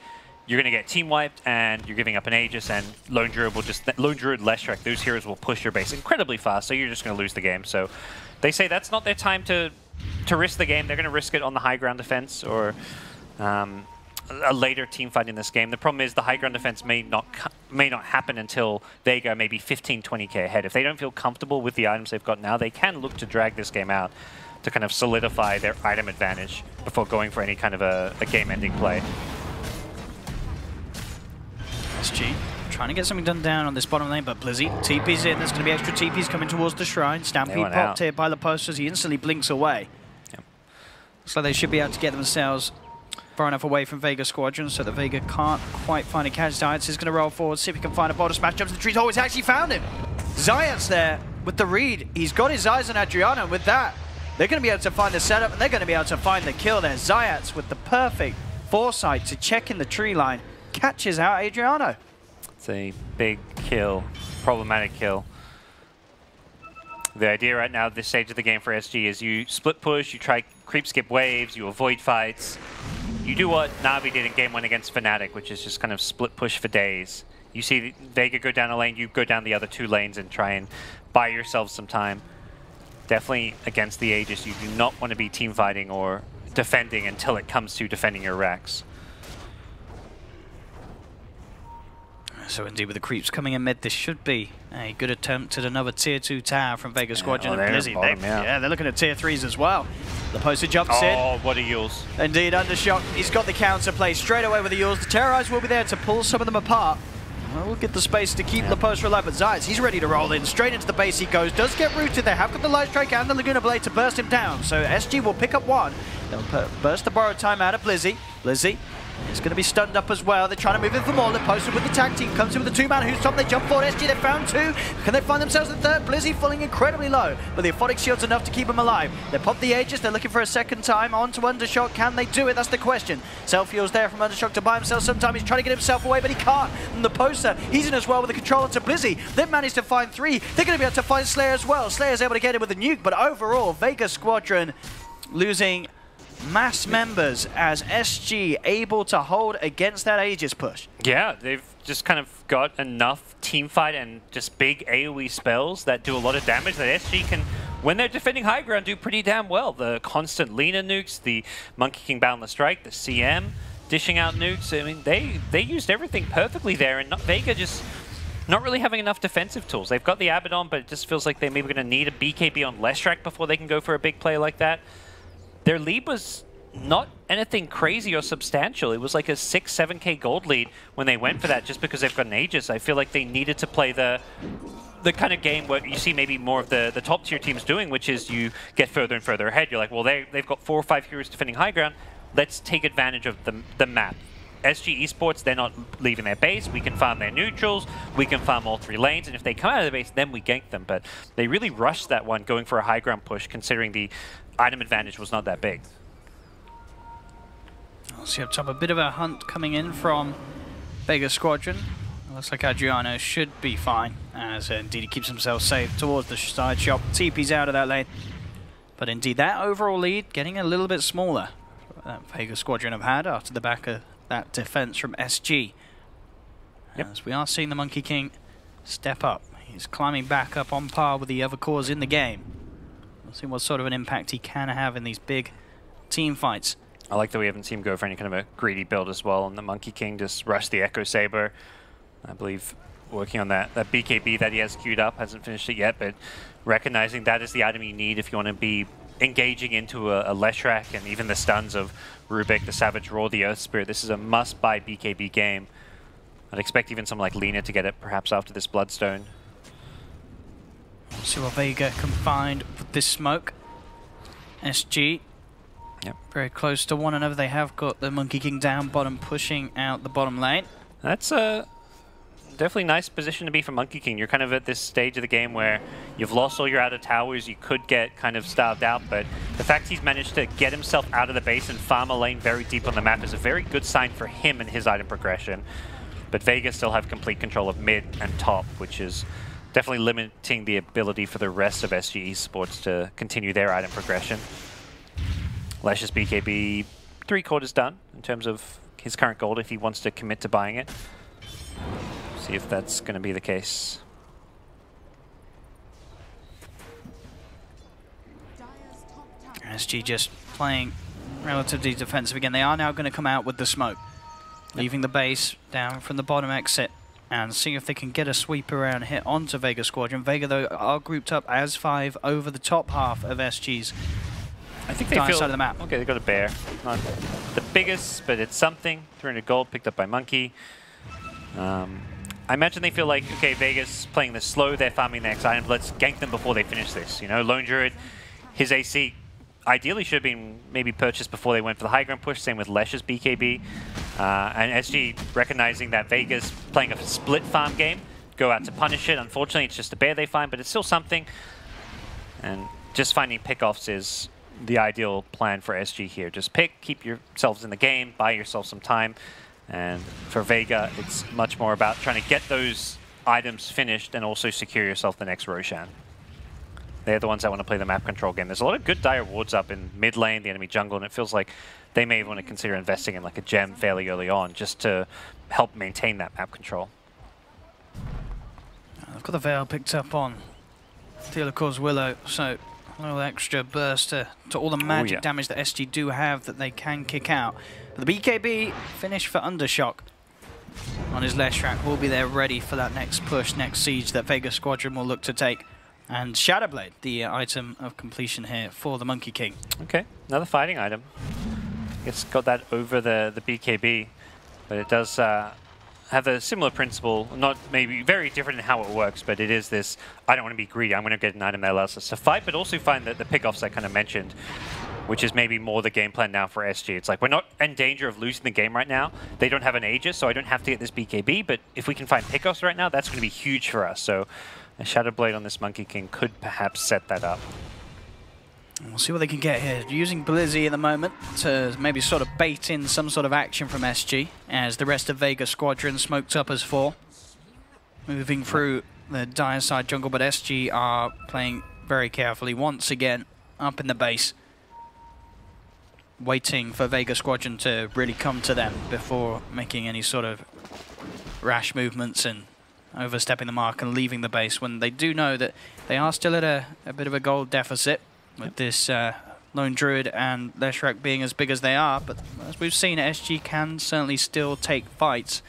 you're going to get team wiped, and you're giving up an Aegis, and Lone Druid will just... Lone Druid, Leshrac, those heroes will push your base incredibly fast, so you're just going to lose the game. So they say that's not their time to risk the game. They're going to risk it on the high ground defense or a later team fight in this game. The problem is the high ground defense may not happen until Vega maybe 15, 20k ahead. If they don't feel comfortable with the items they've got now, they can look to drag this game out to kind of solidify their item advantage before going for any kind of a game-ending play. SG trying to get something done down on this bottom lane, but Blizzy TP's in. There's going to be extra TPs coming towards the shrine. Stampede popped here by the posters. He instantly blinks away. Yep. So they should be able to get themselves far enough away from Vega Squadron so that Vega can't quite find a catch. Zayats is going to roll forward, see if he can find a bottom smash. Jumps to the trees. Oh, he's actually found him. Zayats there with the read. He's got his eyes on Adriano. With that, they're going to be able to find the setup, and they're going to be able to find the kill there. Zayats with the perfect foresight to check in the tree line. Catches out Adriano. It's a big kill, problematic kill. The idea right now at this stage of the game for SG is you split push, you try creep skip waves, you avoid fights. You do what Na'Vi did in game 1 against Fnatic, which is just kind of split push for days. You see Vega go down a lane, you go down the other 2 lanes and try and buy yourself some time. Definitely against the Aegis, you do not want to be team fighting or defending until it comes to defending your racks. So indeed, with the creeps coming in mid, this should be a good attempt at another tier 2 tower from Vega Squadron and Blizzy. They're looking at tier 3s as well. The poster jumps in. Oh, what a Yules. Indeed, Undershock. He's got the counter play straight away with the Yules. The Terrorize will be there to pull some of them apart. Well, we'll get the space to keep the poster alive, but Zayats, he's ready to roll in. Straight into the base he goes. Does get rooted. They have got the Light Strike and the Laguna Blade to burst him down. So SG will pick up one. They'll burst the borrowed time out of Blizzy. Blizzy is going to be stunned up as well. They're trying to move in for more. They're posted with the tag team. Comes in with the 2-man who's top. They jump forward. SG, they found 2. Can they find themselves the 3rd? Blizzy falling incredibly low, but the Aphotic Shield's enough to keep him alive. They pop the Aegis. They're looking for a second time onto Undershock. Can they do it? That's the question. Self-heal's there from Undershock to buy himself some time. He's trying to get himself away, but he can't. And the poster, he's in as well with the controller to Blizzy. They've managed to find 3. They're going to be able to find Slayer as well. Slayer's able to get it with a nuke, but overall, Vega Squadron losing mass members as SG able to hold against that Aegis push. Yeah, they've just kind of got enough team fight and just big AoE spells that do a lot of damage that SG can, when they're defending high ground, do pretty damn well. The constant Lina nukes, the Monkey King Boundless Strike, the CM, dishing out nukes. I mean, they used everything perfectly there, and Vega just not really having enough defensive tools. They've got the Abaddon, but it just feels like they're maybe going to need a BKB on Leshrac before they can go for a big play like that. Their lead was not anything crazy or substantial. It was like a 6-7k gold lead when they went for that, just because they've got an Aegis. I feel like they needed to play the kind of game what you see maybe more of the top tier teams doing, which is you get further and further ahead. You're like, well, they've got 4 or 5 heroes defending high ground. Let's take advantage of the map. SG Esports, they're not leaving their base. We can farm their neutrals. We can farm all 3 lanes. And if they come out of the base, then we gank them. But they really rushed that one, going for a high ground push, considering the item advantage was not that big. I'll see up top a bit of a hunt coming in from Vega Squadron. Looks like Adriano should be fine, as indeed he keeps himself safe towards the side shop. TP's out of that lane. But indeed, that overall lead getting a little bit smaller that Vega Squadron have had after the back of that defense from SG. Yep. As we are seeing the Monkey King step up. He's climbing back up on par with the other cores in the game. We'll see what sort of an impact he can have in these big team fights. I like that we haven't seen him go for any kind of a greedy build as well, and the Monkey King just rushed the Echo Saber. I believe working on that BKB that he has queued up, hasn't finished it yet, but recognizing that is the item you need if you want to be engaging into a Leshrac and even the stuns of Rubik, the Savage Roar, the Earth Spirit. This is a must-buy BKB game. I'd expect even someone like Lina to get it perhaps after this Bloodstone. See what Vega can find with this smoke. SG. Yep. Very close to one another. They have got the Monkey King down bottom, pushing out the bottom lane. That's a definitely nice position to be for Monkey King. You're kind of at this stage of the game where you've lost all your outer towers. You could get kind of starved out, but the fact he's managed to get himself out of the base and farm a lane very deep on the map is a very good sign for him and his item progression. But Vega still have complete control of mid and top, which is definitely limiting the ability for the rest of SG Esports to continue their item progression. Lesh's BKB 3/4 done in terms of his current gold if he wants to commit to buying it. See if that's going to be the case. SG just playing relatively defensive again. They are now going to come out with the smoke, leaving the base down from the bottom exit and see if they can get a sweep around hit onto Vega Squadron. Vega, though, are grouped up as 5 over the top half of SG's. I think they feel side of the map. Okay, they got a bear. Not the biggest, but it's something. 300 gold picked up by Monkey. I imagine they feel like, okay, Vegas playing this slow, they're farming the next item, let's gank them before they finish this. You know, Lone Druid, his AC ideally should have been maybe purchased before they went for the high ground push, same with Lesh's BKB. And SG recognizing that Vega's playing a split farm game, go out to punish it. Unfortunately, it's just a bear they find, but it's still something. And just finding pickoffs is the ideal plan for SG here. Just pick, keep yourselves in the game, buy yourself some time. And for Vega, it's much more about trying to get those items finished and also secure yourself the next Roshan. They're the ones that want to play the map control game. There's a lot of good dire wards up in mid lane, the enemy jungle, and it feels like they may want to consider investing in like a gem fairly early on just to help maintain that map control. I've got the Veil picked up on Theodore's Willow, so a little extra burst to all the magic damage that SG do have that they can kick out. But the BKB finish for Undershock on his Leshrac will be there ready for that next push, next siege that Vega Squadron will look to take. And Shadowblade, the item of completion here for the Monkey King. Okay, another fighting item. It's got that over the BKB, but it does have a similar principle, not maybe very different in how it works, but it is this, I don't want to be greedy, I'm going to get an item that allows us to fight, but also find the pickoffs I kind of mentioned, which is maybe more the game plan now for SG. It's like, we're not in danger of losing the game right now. They don't have an Aegis, so I don't have to get this BKB, but if we can find pickoffs right now, that's going to be huge for us. So a Shadowblade on this Monkey King could perhaps set that up. We'll see what they can get here. Using Blizzy at the moment to maybe sort of bait in some sort of action from SG, as the rest of Vega Squadron smoked up as 4. Moving through the dire side jungle, but SG are playing very carefully once again up in the base, waiting for Vega Squadron to really come to them before making any sort of rash movements and overstepping the mark and leaving the base, when they do know that they are still at a bit of a gold deficit with this Lone Druid and Leshrac being as big as they are, but as we've seen, SG can certainly still take fights.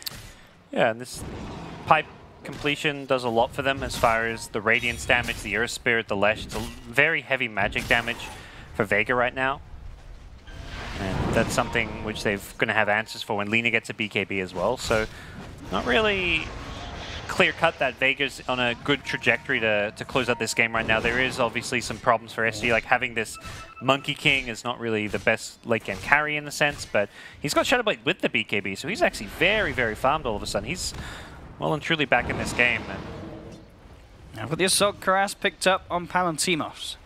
Yeah, and this pipe completion does a lot for them as far as the Radiance damage, the Earth Spirit, the Lesh. It's a very heavy magic damage for Vega right now. And that's something which they're going to have answers for when Lina gets a BKB as well. So not really clear cut that Vega's on a good trajectory to close out this game right now. There is obviously some problems for SG, like having this Monkey King is not really the best late game carry in the sense, but he's got Shadow Blade with the BKB, so he's actually very, very farmed all of a sudden. He's well and truly back in this game. And now with the Assault Cuirass picked up on Palantimos.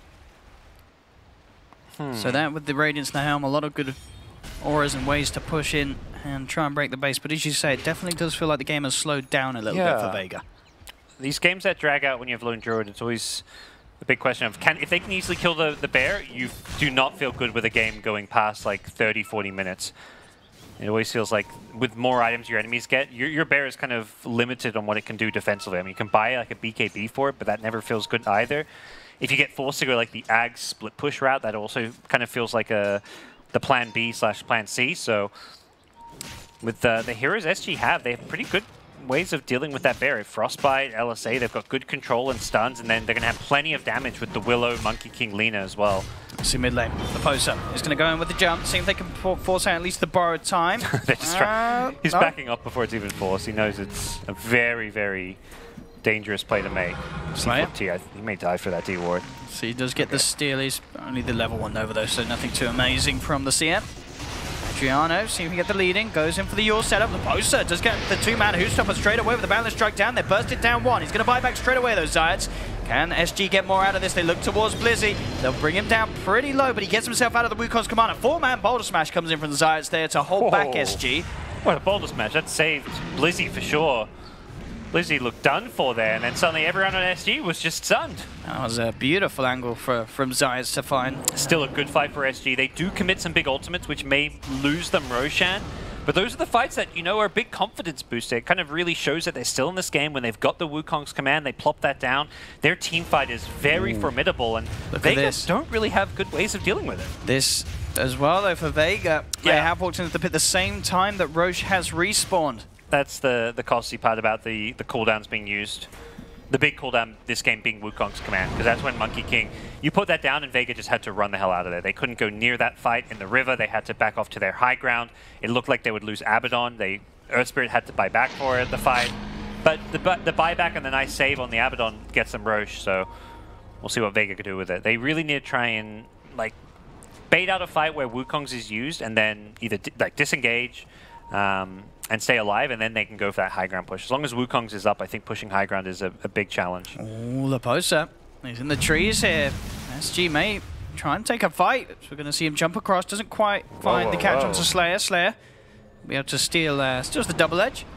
So that with the Radiance in the helm, a lot of good auras and ways to push in and try and break the base. But as you say, it definitely does feel like the game has slowed down a little bit for Vega. These games that drag out when you have Lone Druid, it's always the big question of, if they can easily kill the bear, you do not feel good with a game going past like 30, 40 minutes. It always feels like with more items your enemies get, your bear is kind of limited on what it can do defensively. I mean, you can buy like a BKB for it, but that never feels good either. If you get forced to go like the Ag split push route, that also kind of feels like the plan B / plan C. So with the heroes SG have, they have pretty good ways of dealing with that bear. Frostbite, LSA, they've got good control and stuns, and then they're going to have plenty of damage with the Willow, Monkey King, Lina as well. See mid lane, the poster is going to go in with the jump, see if they can force out at least the borrowed time. They're just he's backing up before it's even forced. He knows it's a very, very dangerous play to make. Slayer? He may die for that D ward. So he does get the steal. He's only the level 1 over though, so nothing too amazing from the CM. Adriano, see if he can get the leading, goes in for the Yule setup. The poster does get the 2-man Who-Stopper straight away with the Balance Strike down. They burst it down 1. He's going to buy back straight away those Zayats. Can SG get more out of this? They look towards Blizzy. They'll bring him down pretty low, but he gets himself out of the Wukong's command. A 4-man Boulder Smash comes in from the Zayats there to hold back SG. What a Boulder Smash. That saved Blizzy for sure. Blizzy looked done for there, and then suddenly everyone on SG was just stunned. That was a beautiful angle from Zayats to find. Still a good fight for SG. They do commit some big ultimates, which may lose them Roshan. But those are the fights that, you know, are a big confidence booster. It kind of really shows that they're still in this game. When they've got the Wukong's command, they plop that down. Their team fight is very formidable, and Vega don't really have good ways of dealing with it. This as well, though, for Vega. They have walked into the pit the same time that Roche has respawned. That's the costly part about the cooldowns being used. The big cooldown this game being Wukong's command, because that's when Monkey King, you put that down and Vega just had to run the hell out of there. They couldn't go near that fight in the river. They had to back off to their high ground. It looked like they would lose Abaddon. Earth Spirit had to buy back for the fight. But the buyback and the nice save on the Abaddon gets them Roche, so we'll see what Vega could do with it. They really need to try and like bait out a fight where Wukong's is used and then either disengage and stay alive, and then they can go for that high ground push. As long as Wukong's is up, I think pushing high ground is a big challenge. Oh, the poster. He's in the trees here. SG may try and take a fight. So we're going to see him jump across. Doesn't quite find the catch onto Slayer. Slayer will be able to steals the double edge.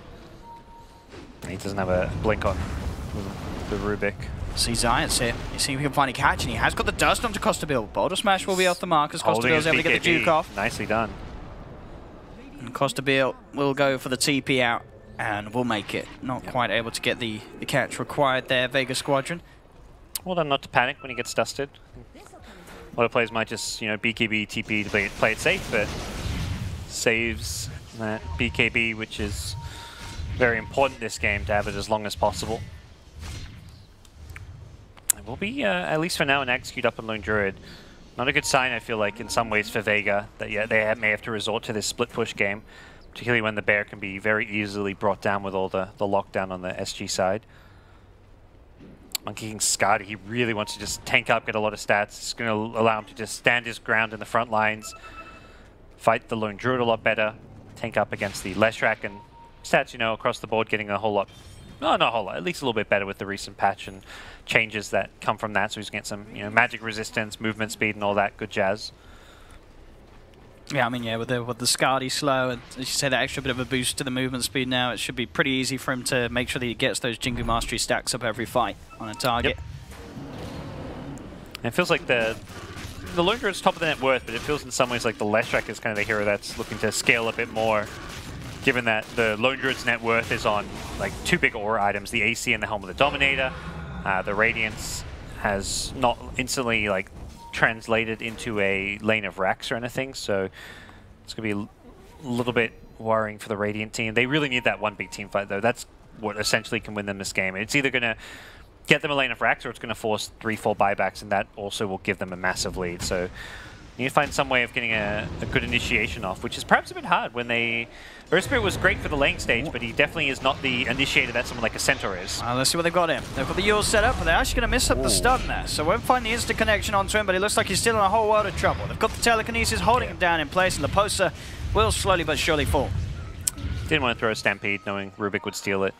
He doesn't have a blink on the Rubik. See Zayats here. You see if he can find a catch, and he has got the dust onto Costa Bill. Boulder Smash will be off the mark as Costa Bill's able to get the juke off. Nicely done. And Costa Bill will go for the TP out and will make it. Not quite able to get the catch required there, Vega Squadron. Well done not to panic when he gets dusted. A lot of players might just, BKB, TP to play it safe, but saves that BKB, which is very important this game to have it as long as possible. It will be, at least for now, an execute up on Lone Druid. Not a good sign, I feel like, in some ways for Vega, that they may have to resort to this split push game, particularly when the bear can be very easily brought down with all the lockdown on the SG side. Monkey King Skadi, he really wants to just tank up, get a lot of stats. It's going to allow him to just stand his ground in the front lines, fight the Lone Druid a lot better, tank up against the Leshrac, and stats, across the board getting a whole lot. No, not a whole lot. At least a little bit better with the recent patch and changes that come from that. So he's getting some, magic resistance, movement speed, and all that good jazz. Yeah, I mean, with the Skadi slow, and as you say, that extra bit of a boost to the movement speed now, it should be pretty easy for him to make sure that he gets those Jingu Mastery stacks up every fight on a target. Yep. And it feels like the Lone Druid's top of the net worth, but it feels in some ways like the Leshrac is kind of the hero that's looking to scale a bit more, given that the Lone Druid's net worth is on like 2 big aura items, the AC and the Helm of the Dominator. The Radiance has not instantly translated into a lane of racks or anything, so it's going to be a little bit worrying for the Radiant team. They really need that one big team fight, though. That's what essentially can win them this game. It's either going to get them a lane of racks or it's going to force 3-4 buybacks, and that also will give them a massive lead. So you need to find some way of getting a good initiation off, which is perhaps a bit hard when they... Earthspirit was great for the lane stage, but he definitely is not the initiator that someone like a Centaur is. Let's see what they've got in. They've got the Eul set up, but they're actually going to miss up the stun there. So won't find the instant connection onto him, but it looks like he's still in a whole world of trouble. They've got the telekinesis holding him down in place, and the poster will slowly but surely fall. Didn't want to throw a Stampede, knowing Rubik would steal it.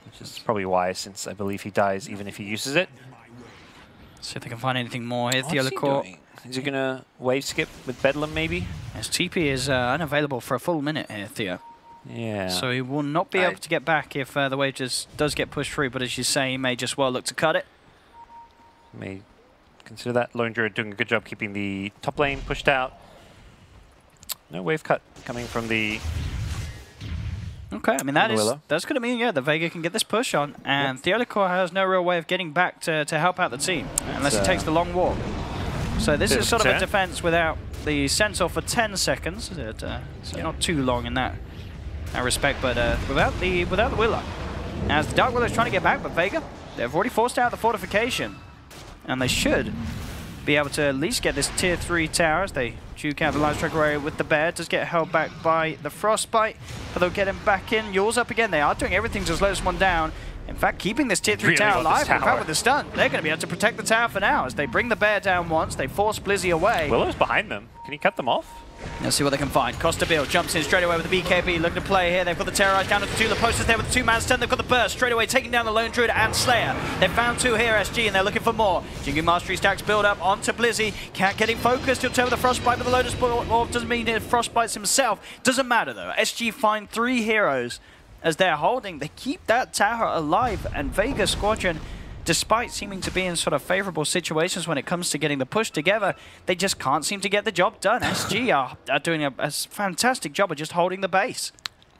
Which is probably wise, since I believe he dies even if he uses it. See if they can find anything more here. What's he doing? Is he going to wave skip with Bedlam, maybe? Yes, TP is unavailable for a full minute here, Theo. Yeah. So he will not be able to get back if the wave just does get pushed through, but as you say, he may just well look to cut it. May consider that. Lone Druid doing a good job keeping the top lane pushed out. No wave cut coming from the... Okay, I mean, that's going to mean, yeah, the Vega can get this push on, and Theolicor has no real way of getting back to help out the team, unless he takes the long walk. So this is sort of a defense without the Centaur for 10 seconds. It's not too long in that respect, but without the Willow. As the Dark Willow's trying to get back, but Vega, they've already forced out the fortification, and they should be able to at least get this tier 3 tower as they juke out the Light Strike area with the bear. Does get held back by the Frostbite, but they'll get him back in. Eul's up again. They are doing everything to slow this one down. In fact, keeping this tier 3 tower alive, in fact, with the stun, they're going to be able to protect the tower for now as they bring the bear down once. They force Blizzy away. Willow's behind them. Can he cut them off? Let's see what they can find. Costa Bill jumps in straight away with the BKB, looking to play here. They've got the Terrorize down to the 2. The posters there with the 2-man stun. They've got the burst straight away, taking down the Lone Druid and Slayer. They've found 2 here, SG, and they're looking for more. Jingu Mastery stacks build up onto Blizzy. Can't get him focused. He'll turn with the Frostbite, but the Lotus Orb doesn't mean it Frostbites himself. Doesn't matter though. SG find 3 heroes as they're holding. They keep that tower alive, and Vega Squadron, despite seeming to be in sort of favorable situations when it comes to getting the push together, they just can't seem to get the job done. SG are doing a fantastic job of just holding the base.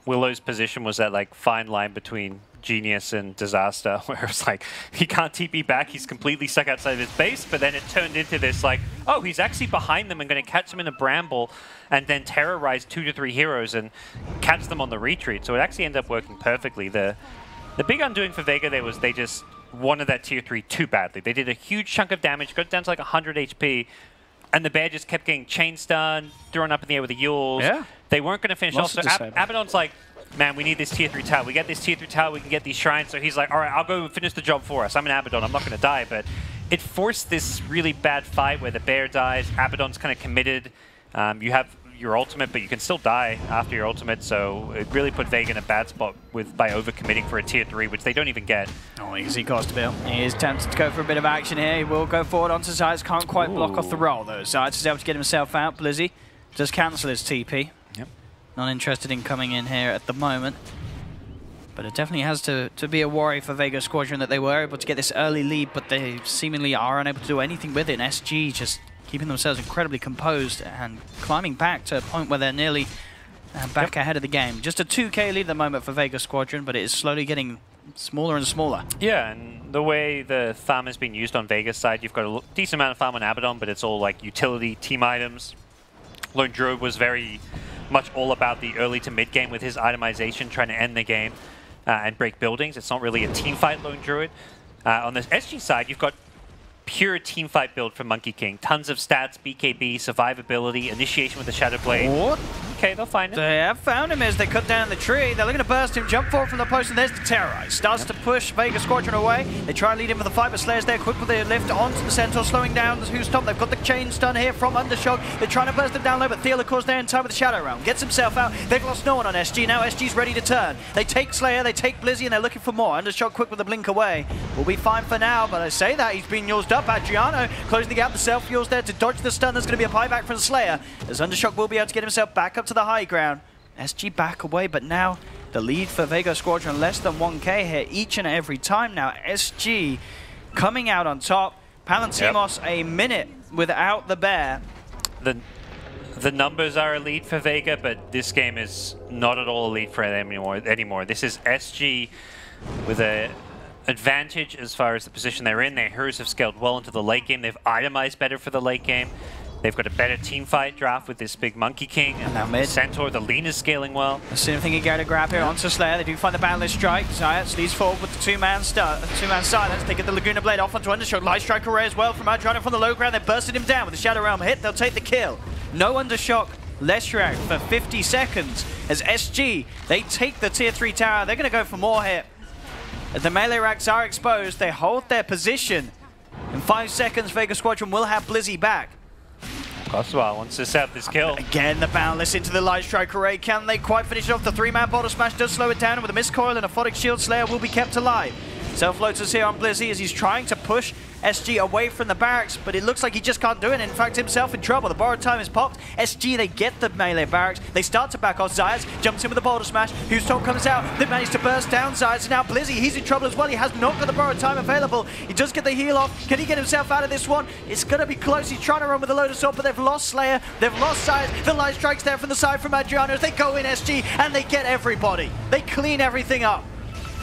Willow's position was that like fine line between genius and disaster, where it's like he can't TP back, he's completely stuck outside of his base, but then it turned into this like, oh, he's actually behind them and going to catch them in a bramble and then terrorize 2 to 3 heroes and catch them on the retreat. So it actually ended up working perfectly. The big undoing for Vega there was they just wanted that tier 3 too badly. They did a huge chunk of damage, got down to like 100 HP, and the bear just kept getting chain stun, thrown up in the air with the Euls. Yeah. They weren't going to finish off. So Abaddon's like, man, we need this tier 3 tower. We get this tier 3 tower, we can get these shrines. So he's like, all right, I'll go finish the job for us. I'm an Abaddon, I'm not going to die. But it forced this really bad fight where the bear dies. Abaddon's kind of committed. You have your ultimate, but you can still die after your ultimate, so it really put Vega in a bad spot by overcommitting for a tier 3, which they don't even get. Oh, you can see Costa Bill. He is tempted to go for a bit of action here. He will go forward onto Zayas. Can't quite block off the roll, though. Zayas is able to get himself out. Blizzy does cancel his TP. Yep. Not interested in coming in here at the moment. But it definitely has to be a worry for Vega Squadron that they were able to get this early lead, but they seemingly are unable to do anything with it. And SG just keeping themselves incredibly composed and climbing back to a point where they're nearly back ahead of the game. Just a 2k lead at the moment for Vega Squadron, but it is slowly getting smaller and smaller. Yeah, and the way the farm has been used on Vega's side, you've got a decent amount of farm on Abaddon, but it's all like utility team items. Lone Druid was very much all about the early to mid game with his itemization, trying to end the game and break buildings. It's not really a team fight, Lone Druid. On the SG side, you've got pure team fight build from Monkey King. Tons of stats, BKB, survivability, initiation with the Shadow Blade. What? Okay, they'll find him. They have found him as they cut down the tree. They're looking to burst him, jump forward from the post, and there's the Terrorize. Starts to push Vega Squadron away. They try and lead him with the Fiber Slayers there, quick with the lift onto the Centaur, slowing down the Who's Top. They've got the chain stun here from Undershock. They're trying to burst him down low, but Theolicor's there in time with the Shadow Realm. Gets himself out. They've lost no one on SG. Now SG's ready to turn. They take Slayer, they take Blizzy, and they're looking for more. Undershock quick with the blink away. We'll be fine for now, but I say that he's been used up. Adriano closing the gap, the self-fuels there to dodge the stun. There's going to be a buyback from Slayer, as Undershock will be able to get himself back up to the high ground. SG back away, but now the lead for Vega Squadron less than 1k here each and every time now. SG coming out on top. Palantimos a minute without the bear. The numbers are elite for Vega, but this game is not at all elite for them anymore. This is SG with a advantage as far as the position they're in. Their heroes have scaled well into the late game. They've itemized better for the late game. They've got a better team fight draft with this big Monkey King and now mid. Centaur. The lean is scaling well. The same thing you get a grab here onto Slayer. They do find the Boundless Strike. Zayats leads forward with the two-man silence. They get the Laguna Blade off onto Undershock. Light Strike array as well from Adriano from the low ground. They bursted him down with the Shadow Realm hit. They'll take the kill. No Undershock. Leshrac for 50 seconds as SG, they take the tier 3 tower. They're going to go for more here. As the melee racks are exposed, they hold their position. In 5 seconds, Vega Squadron will have Blizzy back. Kosovo wants to set up this kill. Again, the Boundless into the Light Strike array. Can they quite finish it off? The 3-man bottle smash does slow it down, and with a Mistcoil and a Photic Shield, Slayer will be kept alive. Self-floaters here on Blizzy as he's trying to push SG away from the barracks, but it looks like he just can't do it. In fact, himself in trouble. The borrowed time is popped. SG, they get the melee barracks. They start to back off. Zayas jumps in with the boulder smash. Whose top comes out. They manage to burst down Zayas. And now Blizzy, he's in trouble as well. He has not got the borrowed time available. He does get the heal off. Can he get himself out of this one? It's going to be close. He's trying to run with a load of sword, but they've lost Slayer. They've lost Zayas. The light strikes there from the side from Adriano as they go in SG, and they get everybody. They clean everything up.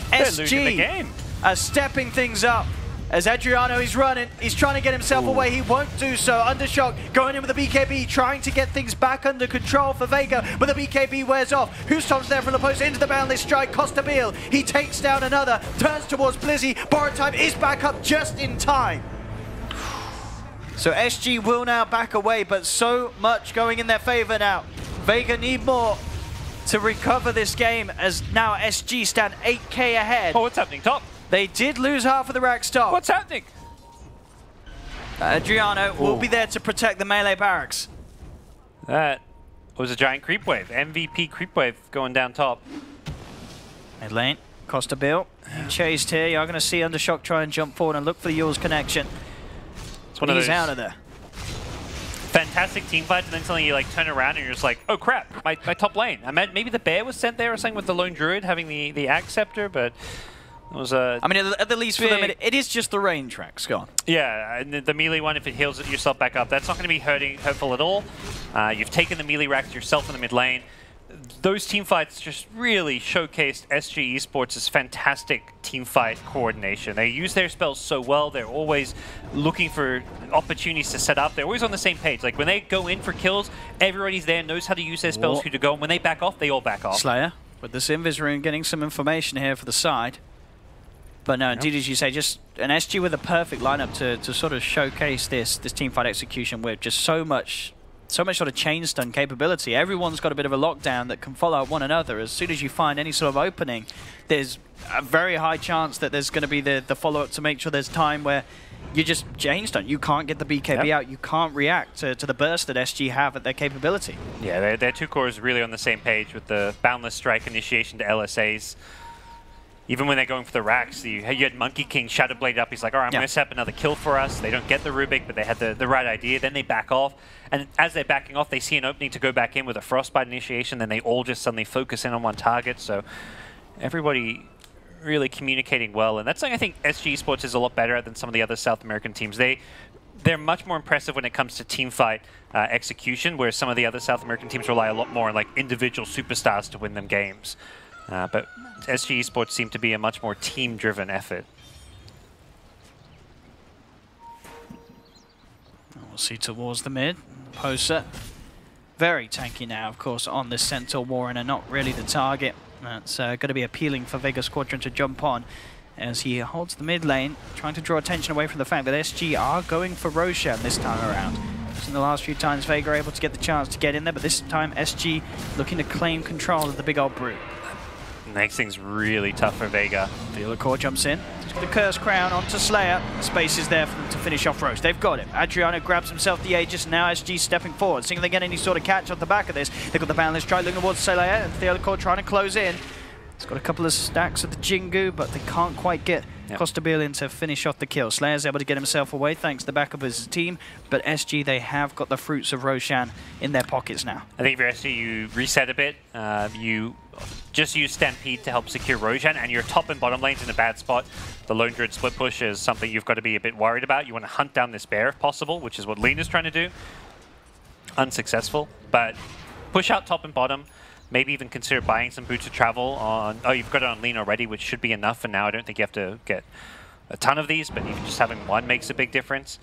They're losing the game. Are stepping things up. As Adriano is running, he's trying to get himself away. He won't do so. Undershock going in with the BKB, trying to get things back under control for Vega, but the BKB wears off. Who's there from the post into the Boundless Strike. Costabile, he takes down another, turns towards Blizzy. Borrowed time is back up just in time. So SG will now back away, but so much going in their favor now. Vega need more to recover this game as now SG stand 8k ahead. Oh, what's happening top? They did lose half of the rack stop. What's happening? Adriano will be there to protect the melee barracks. That was a giant creep wave. MVP creep wave going down top. Mid lane, Costabile chased here. You're going to see Undershock try and jump forward and look for the Yule's connection. It's one of those out of there. Fantastic team fights, and then suddenly you like turn around and you're just like, oh crap, my top lane. I meant maybe the bear was sent there or something with the lone druid having the Axe Scepter, but it was a... I mean, at the least for them, it is just the rain track, Scott. Yeah, and the melee one, if it heals yourself back up, that's not going to be hurtful at all. You've taken the melee racks yourself in the mid lane. Those team fights just really showcased SG Esports' fantastic team fight coordination. They use their spells so well. They're always looking for opportunities to set up. They're always on the same page. Like when they go in for kills, everybody's there, knows how to use their spells, who to go. And when they back off, they all back off. Slayer with this Invis rune getting some information here for the side. But no, indeed, as you say, just an SG with a perfect lineup to sort of showcase this team fight execution with just so much sort of chain stun capability. Everyone's got a bit of a lockdown that can follow one another. As soon as you find any sort of opening, there's a very high chance that there's going to be the follow-up to make sure there's time where you just chain stun. You can't get the BKB out. You can't react to the burst that SG have at their capability. Yeah, their two cores really on the same page with the Boundless Strike initiation to LSAs. Even when they're going for the racks, you had Monkey King Shadow Blade up. He's like, all right, I'm going to set up another kill for us. They don't get the Rubik, but they had the right idea. Then they back off. And as they're backing off, they see an opening to go back in with a Frostbite initiation. Then they all just suddenly focus in on one target. So everybody really communicating well. And that's something I think SG Esports is a lot better at than some of the other South American teams. They're much more impressive when it comes to team fight execution, whereas some of the other South American teams rely a lot more on like individual superstars to win them games. But SG Esports seem to be a much more team-driven effort. We'll see towards the mid. Poser. Very tanky now, of course, on this Centaur Warren, not really the target. That's going to be appealing for Vega Squadron to jump on as he holds the mid lane, trying to draw attention away from the fact that SG are going for Roshan this time around. In the last few times, Vega are able to get the chance to get in there, but this time SG looking to claim control of the big old brute. Makes things really tough for Vega. The core jumps in. He's got the Curse Crown onto Slayer. Space is there for them to finish off Roche. They've got him. Adriano grabs himself the Aegis. Now SG stepping forward. Seeing if they get any sort of catch off the back of this. They've got the Boundless Strike looking towards Slayer. And the other core trying to close in. It's got a couple of stacks of the Jingu, but they can't quite get Costabile in to finish off the kill. Slayer's able to get himself away thanks to the backup of his team, but SG, they have got the fruits of Roshan in their pockets now. I think for SG, you reset a bit. You just use Stampede to help secure Roshan, and your top and bottom lane's in a bad spot. The Lone Druid split push is something you've got to be a bit worried about. You want to hunt down this bear if possible, which is what Lena's trying to do. Unsuccessful, but push out top and bottom. maybe even consider buying some boots of travel on... Oh, you've got it on lean already, which should be enough for now. I don't think you have to get a ton of these, but even just having one makes a big difference.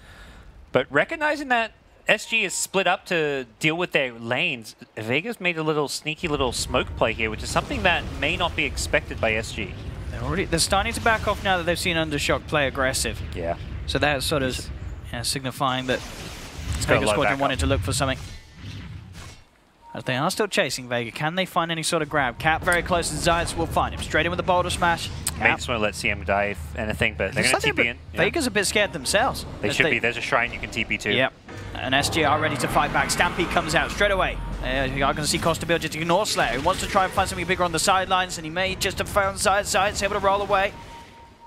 But recognizing that SG is split up to deal with their lanes, Vega's made a little sneaky little smoke play here, which is something that may not be expected by SG. They're starting to back off now that they've seen Undershock play aggressive. Yeah. So that's sort of signifying that Vega Squadron wanted to look for something. As they are still chasing Vega, can they find any sort of grab? Cap very close to Zayas will find him. Straight in with the boulder smash. May just want to let CM die if anything, but they're going to TP in. Vega's a bit scared themselves. They should be. There's a shrine you can TP to. Yep. And SG are ready to fight back. Stampede comes out straight away. You are going to see Costa Bill just ignore Slayer. He wants to try and find something bigger on the sidelines, and he may just have found Zayas. Zayas able to roll away.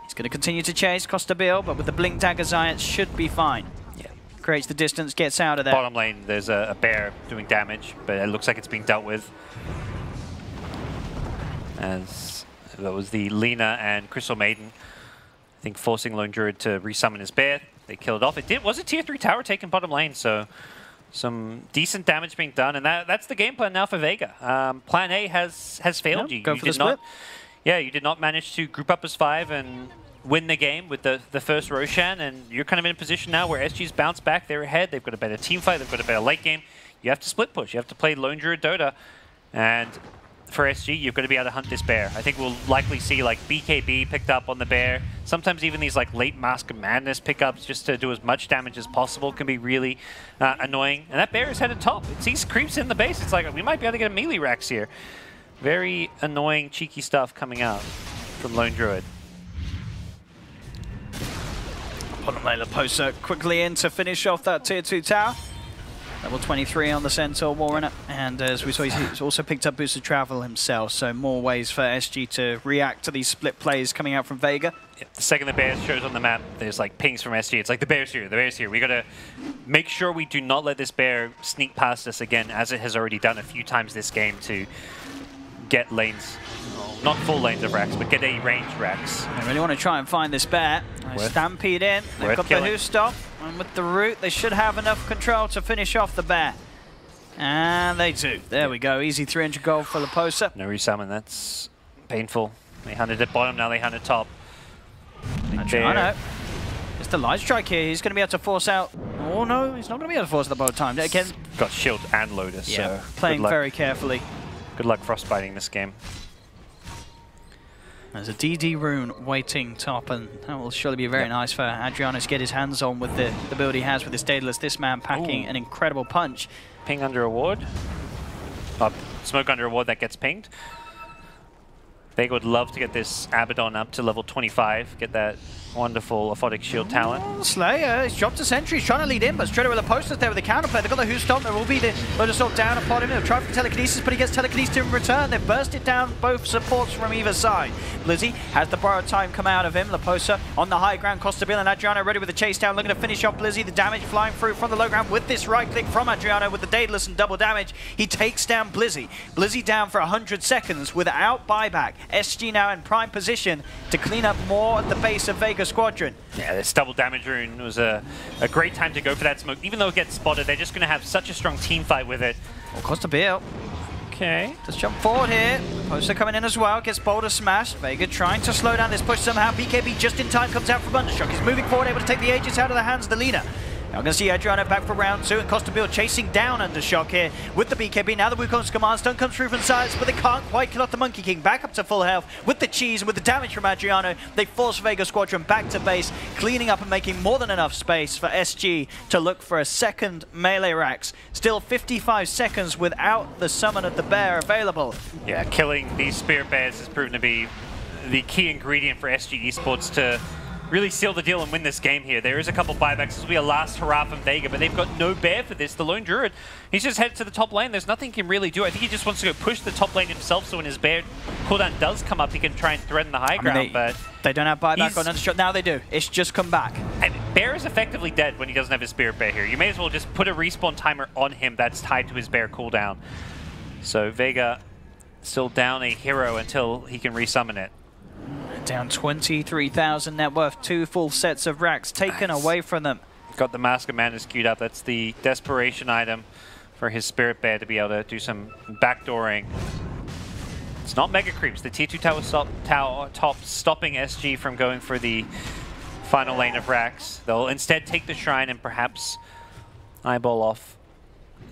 He's going to continue to chase Costa Bill, but with the Blink Dagger, Zayas should be fine. Yeah. Creates the distance, gets out of there. Bottom lane, there's a bear doing damage, but it looks like it's being dealt with. As that was the Lina and Crystal Maiden, I think forcing Lone Druid to resummon his bear. They killed it off. It was a tier 3 tower taken bottom lane, so some decent damage being done, and that's the game plan now for Vega. Plan A has failed you. Go for the split. Yeah, you did not manage to group up as 5 and win the game with the first Roshan, and you're kind of in a position now where SG's bounced back. They're ahead. They've got a better team fight. They've got a better late game. You have to split push. You have to play Lone Druid Dota, and for SG, you've got to be able to hunt this bear. I think we'll likely see like BKB picked up on the bear. Sometimes even these like late Mask of Madness pickups just to do as much damage as possible can be really annoying. And that bear is headed top. It sees creeps in the base. It's like, we might be able to get a melee Rex here. Very annoying, cheeky stuff coming out from Lone Druid. Bottom lane, Poser quickly in to finish off that tier 2 tower. Level 23 on the Centaur Warren, and as we saw, he's also picked up Boost of Travel himself, so more ways for SG to react to these split plays coming out from Vega. Yeah, the second the bear shows on the map, there's like pings from SG. It's like, the bear's here, the bear's here. We gotta make sure we do not let this bear sneak past us again, as it has already done a few times this game, to get lanes, not full lanes of Rex, but get a ranged Rex. I really want to try and find this bear. Stampede in, they've got the Who Stop, and with the root, they should have enough control to finish off the bear. And they do. There we go, easy 300 gold for Laposa. No resummon, that's painful. They hunted at bottom, now they hunt at top. I know. It's the light strike here, he's going to be able to force out. Oh no, he's not going to be able to force it the both time. Again, got shield and Lotus, yeah, so playing very carefully. Good luck frostbiting this game. There's a DD rune waiting top, and that will surely be very nice for Adriano to get his hands on with the build he has with his Daedalus. This man packing an incredible punch. Ping under a ward. Smoke under a ward that gets pinged. Vega would love to get this Abaddon up to level 25, get that wonderful Aphotic Shield talent. Slayer, he's dropped a sentry, he's trying to lead in, but straight away the posters there with the counterplay. They've got the Who Stomp, there will be the Load Assault down upon him. They'll try for telekinesis, but he gets telekinesis in return. They've bursted down both supports from either side. Blizzy has the borrowed time come out of him. Laposa on the high ground, Costa Bill and Adriano ready with the chase down, looking to finish off Blizzy. The damage flying through from the low ground with this right click from Adriano with the Daedalus and double damage. He takes down Blizzy. Blizzy down for 100 seconds without buyback. SG now in prime position to clean up more at the base of Vega Squadron. Yeah, this double damage rune was a great time to go for that smoke. Even though it gets spotted, they're just going to have such a strong team fight with it. Oh, Costa Bill. Okay. Let's jump forward here. Poster coming in as well, gets boulder smashed. Vega trying to slow down this push somehow. BKB just in time comes out from Undershock. He's moving forward, able to take the Aegis out of the hands of the leader. Now we're going to see Adriano back for round 2, and Costa Bill chasing down Undershock here with the BKB. Now the Wukong's command stun comes through from sides, but they can't quite kill off the Monkey King. Back up to full health with the cheese and with the damage from Adriano. They force Vega Squadron back to base, cleaning up and making more than enough space for SG to look for a second melee Rax. Still 55 seconds without the summon of the bear available. Yeah, killing these Spirit Bears has proven to be the key ingredient for SG Esports to really seal the deal and win this game here. There is a couple buybacks. This will be a last hurrah from Vega, but they've got no bear for this. The Lone Druid, he's just headed to the top lane. There's nothing he can really do. I think he just wants to go push the top lane himself, so when his bear cooldown does come up, he can try and threaten the high ground. But they don't have buyback on Undershock. Now they do. It's just come back. And bear is effectively dead when he doesn't have his Spirit Bear here. You may as well just put a respawn timer on him that's tied to his bear cooldown. So Vega still down a hero until he can resummon it. Down 23,000 net worth, 2 full sets of racks taken away from them. Got the Mask of Madness queued up. That's the desperation item for his Spirit Bear to be able to do some backdooring It's not Mega Creeps. The tier 2 tower top stopping SG from going for the final lane of Rax. They'll instead take the Shrine and perhaps eyeball off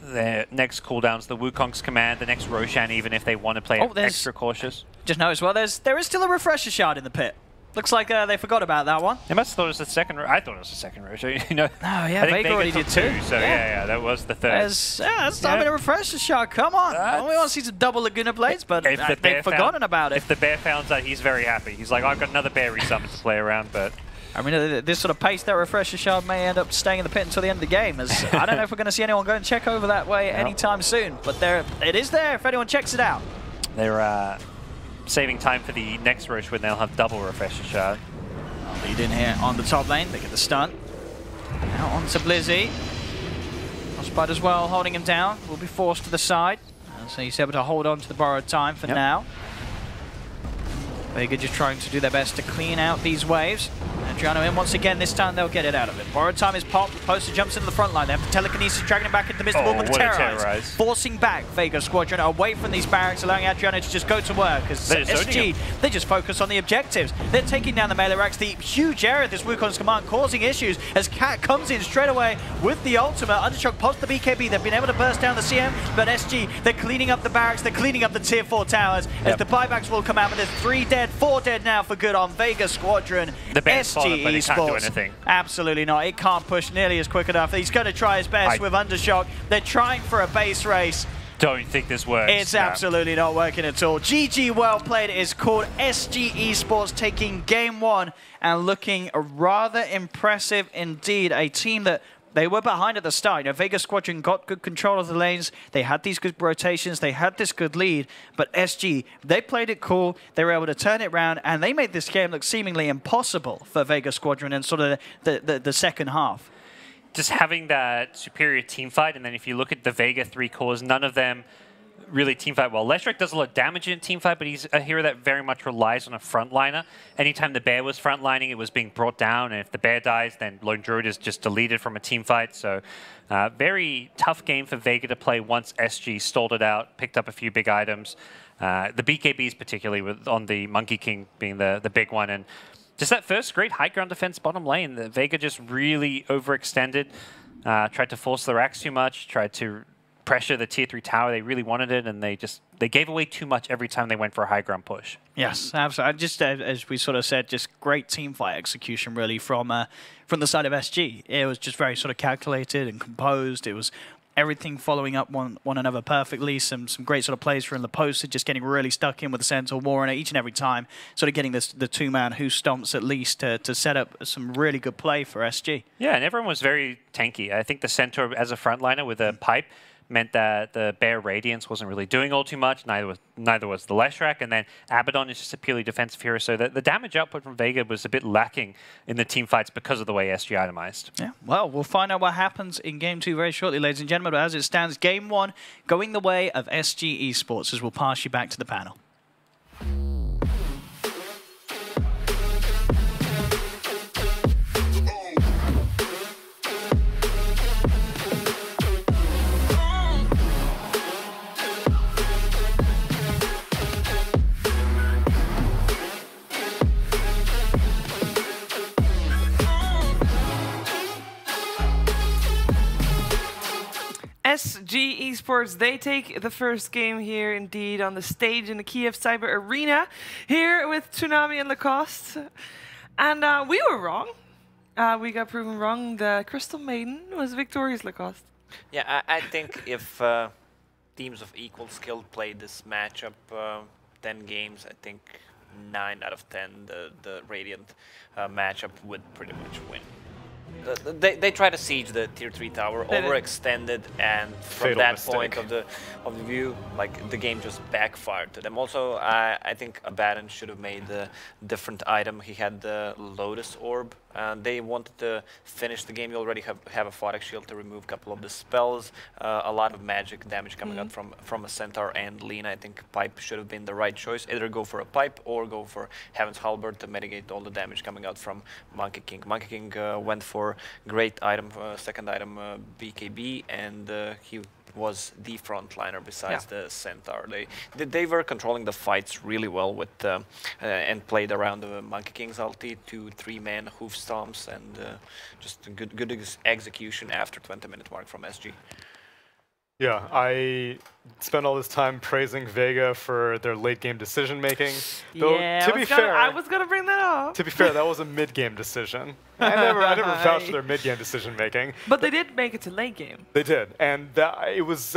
their next cooldowns, the Wukong's command, the next Roshan, even if they want to play extra cautious. Just noticed, well, there is still a refresher shard in the pit. Looks like they forgot about that one. They must have thought it was the second. I thought it was the second Roshan. You know. Oh yeah, Vega already did too. So yeah, that was the third. That's not been a refresher shard. Come on, we want to see some double Laguna Blades, but they've forgotten about it. If the bear found that, he's very happy. He's like, I've got another bear resummon to play around, but. I mean, this sort of pace, that refresher shard may end up staying in the pit until the end of the game. As I don't know if we're going to see anyone go and check over that way anytime soon, but it is there if anyone checks it out. They're saving time for the next Roche when they'll have double refresher shard. Lead in here on the top lane, they get the stun. Now on to Blizzy. Frostbite as well, holding him down. Will be forced to the side. And so he's able to hold on to the borrowed time for now. Vega just trying to do their best to clean out these waves. Adriano in once again, this time they'll get it out of it. Borrowed time is popped, Poster jumps into the front line. They have the telekinesis, dragging him back into the midst of all the terrorize. Forcing back Vega Squadron away from these barracks, allowing Adriano to just go to work. As SG, they just focus on the objectives. They're taking down the melee racks, the huge area of this Wukong's command, causing issues as Cat comes in straight away with the ultimate. Undershock post the BKB, they've been able to burst down the CM, but SG, they're cleaning up the barracks, they're cleaning up the tier 4 towers as the buybacks will come out, but there's 3 dead, 4 dead now for good on Vega Squadron. The SG but he can't do anything. Absolutely not. It can't push nearly as quick enough. He's going to try his best with Undershock. They're trying for a base race. Don't think this works. It's absolutely not working at all. GG, well played. It's called SG Esports taking game 1 and looking rather impressive indeed. A team that they were behind at the start. You know, Vega Squadron got good control of the lanes. They had these good rotations. They had this good lead. But SG, they played it cool. They were able to turn it around, and they made this game look seemingly impossible for Vega Squadron in sort of the second half. Just having that superior team fight, and then if you look at the Vega 3 cores, none of them really team fight well. Leshrac does a lot of damage in team fight, but he's a hero that very much relies on a frontliner. Anytime the bear was frontlining, it was being brought down, and if the bear dies, then Lone Druid is just deleted from a team fight. So very tough game for Vega to play once SG stalled it out, picked up a few big items. The BKBs particularly on the Monkey King being the big one, and just that first great high ground defense bottom lane. The Vega just really overextended, tried to force the racks too much, tried to pressure the tier 3 tower. They really wanted it, and they gave away too much every time they went for a high ground push. Yes, absolutely. Just as we sort of said, just great team fight execution really from the side of SG. It was just very sort of calculated and composed. It was everything following up one another perfectly. Some great sort of plays from the post, just getting really stuck in with the Centaur War in it each and every time, sort of getting the 2-man who stomps at least to set up some really good play for SG. Yeah, and everyone was very tanky. I think the Centaur as a frontliner with a pipe meant that the Bear Radiance wasn't really doing all too much, neither was the Leshrac, and then Abaddon is just a purely defensive hero, so the damage output from Vega was a bit lacking in the team fights because of the way SG itemized. Yeah, well, we'll find out what happens in Game 2 very shortly, ladies and gentlemen, but as it stands, Game 1 going the way of SG Esports, as we'll pass you back to the panel. SG Esports, they take the first game here indeed on the stage in the Kiev Cyber Arena here with Tsunami and Lacoste. And we were wrong. We got proven wrong. The Crystal Maiden was victorious, Lacoste. Yeah, I think if teams of equal skill played this matchup 10 games, I think 9 out of 10 the Radiant matchup would pretty much win. They try to siege the tier 3 tower, overextended, and from that point of the view, like the game just backfired to them. Also, I think Abaddon should have made a different item. He had the Lotus Orb, and they wanted to finish the game. You already have a Photic Shield to remove a couple of the spells, a lot of magic damage coming out from a Centaur and Lina. I think Pipe should have been the right choice. Either go for a Pipe or go for Heaven's Halberd to mitigate all the damage coming out from Monkey King. Monkey King went for great item, second item BKB, and he was the frontliner besides the Centaur. They were controlling the fights really well with and played around the Monkey King's ulti, 2-3 man hoof stomps, and just a good execution after 20-minute mark from SG. Yeah, I spent all this time praising Vega for their late-game decision-making. Though, Yeah, to be fair, I was gonna bring that up. to be fair, that was a mid-game decision. I never vouched for their mid-game decision-making. But they did make it to late game. They did, and it was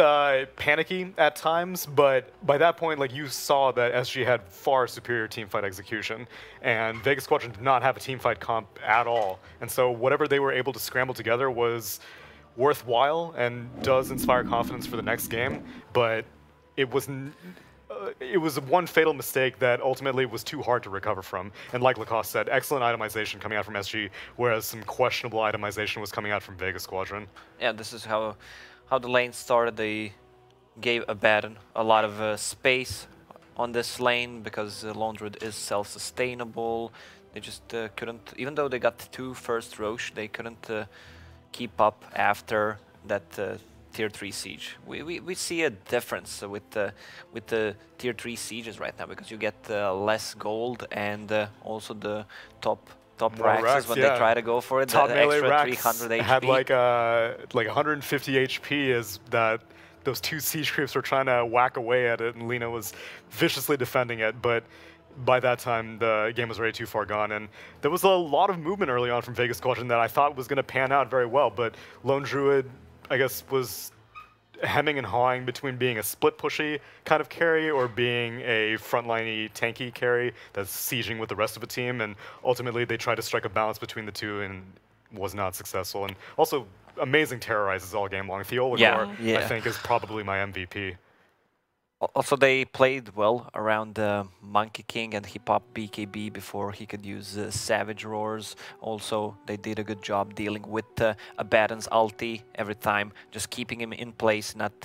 panicky at times, but by that point, like, you saw that SG had far superior teamfight execution, and Vega Squadron did not have a teamfight comp at all. And so whatever they were able to scramble together was worthwhile and does inspire confidence for the next game, but it was one fatal mistake that ultimately was too hard to recover from. And like Lacoste said, excellent itemization coming out from SG, whereas some questionable itemization was coming out from Vega Squadron. Yeah, this is how the lane started. They gave Abaddon a lot of space on this lane because Lone Druid is self-sustainable. They just couldn't, even though they got 2 first Roche, they couldn't keep up after that tier 3 siege. We see a difference with the tier 3 sieges right now because you get less gold and also the top racks when they try to go for it. Top the melee extra racks 300 HP. had like 150 HP is that those 2 siege creeps were trying to whack away at it, and Lina was viciously defending it, but by that time, the game was already too far gone, and there was a lot of movement early on from Vega Squadron that I thought was going to pan out very well, but Lone Druid, I guess, was hemming and hawing between being a split pushy kind of carry or being a frontliney tanky carry that's sieging with the rest of the team, and ultimately they tried to strike a balance between the two and was not successful. And also, amazing terrorizes all game long. Theologor, I think, is probably my MVP. Also, they played well around Monkey King, and he popped BKB before he could use Savage Roars. Also, they did a good job dealing with Abaddon's ulti every time, just keeping him in place, not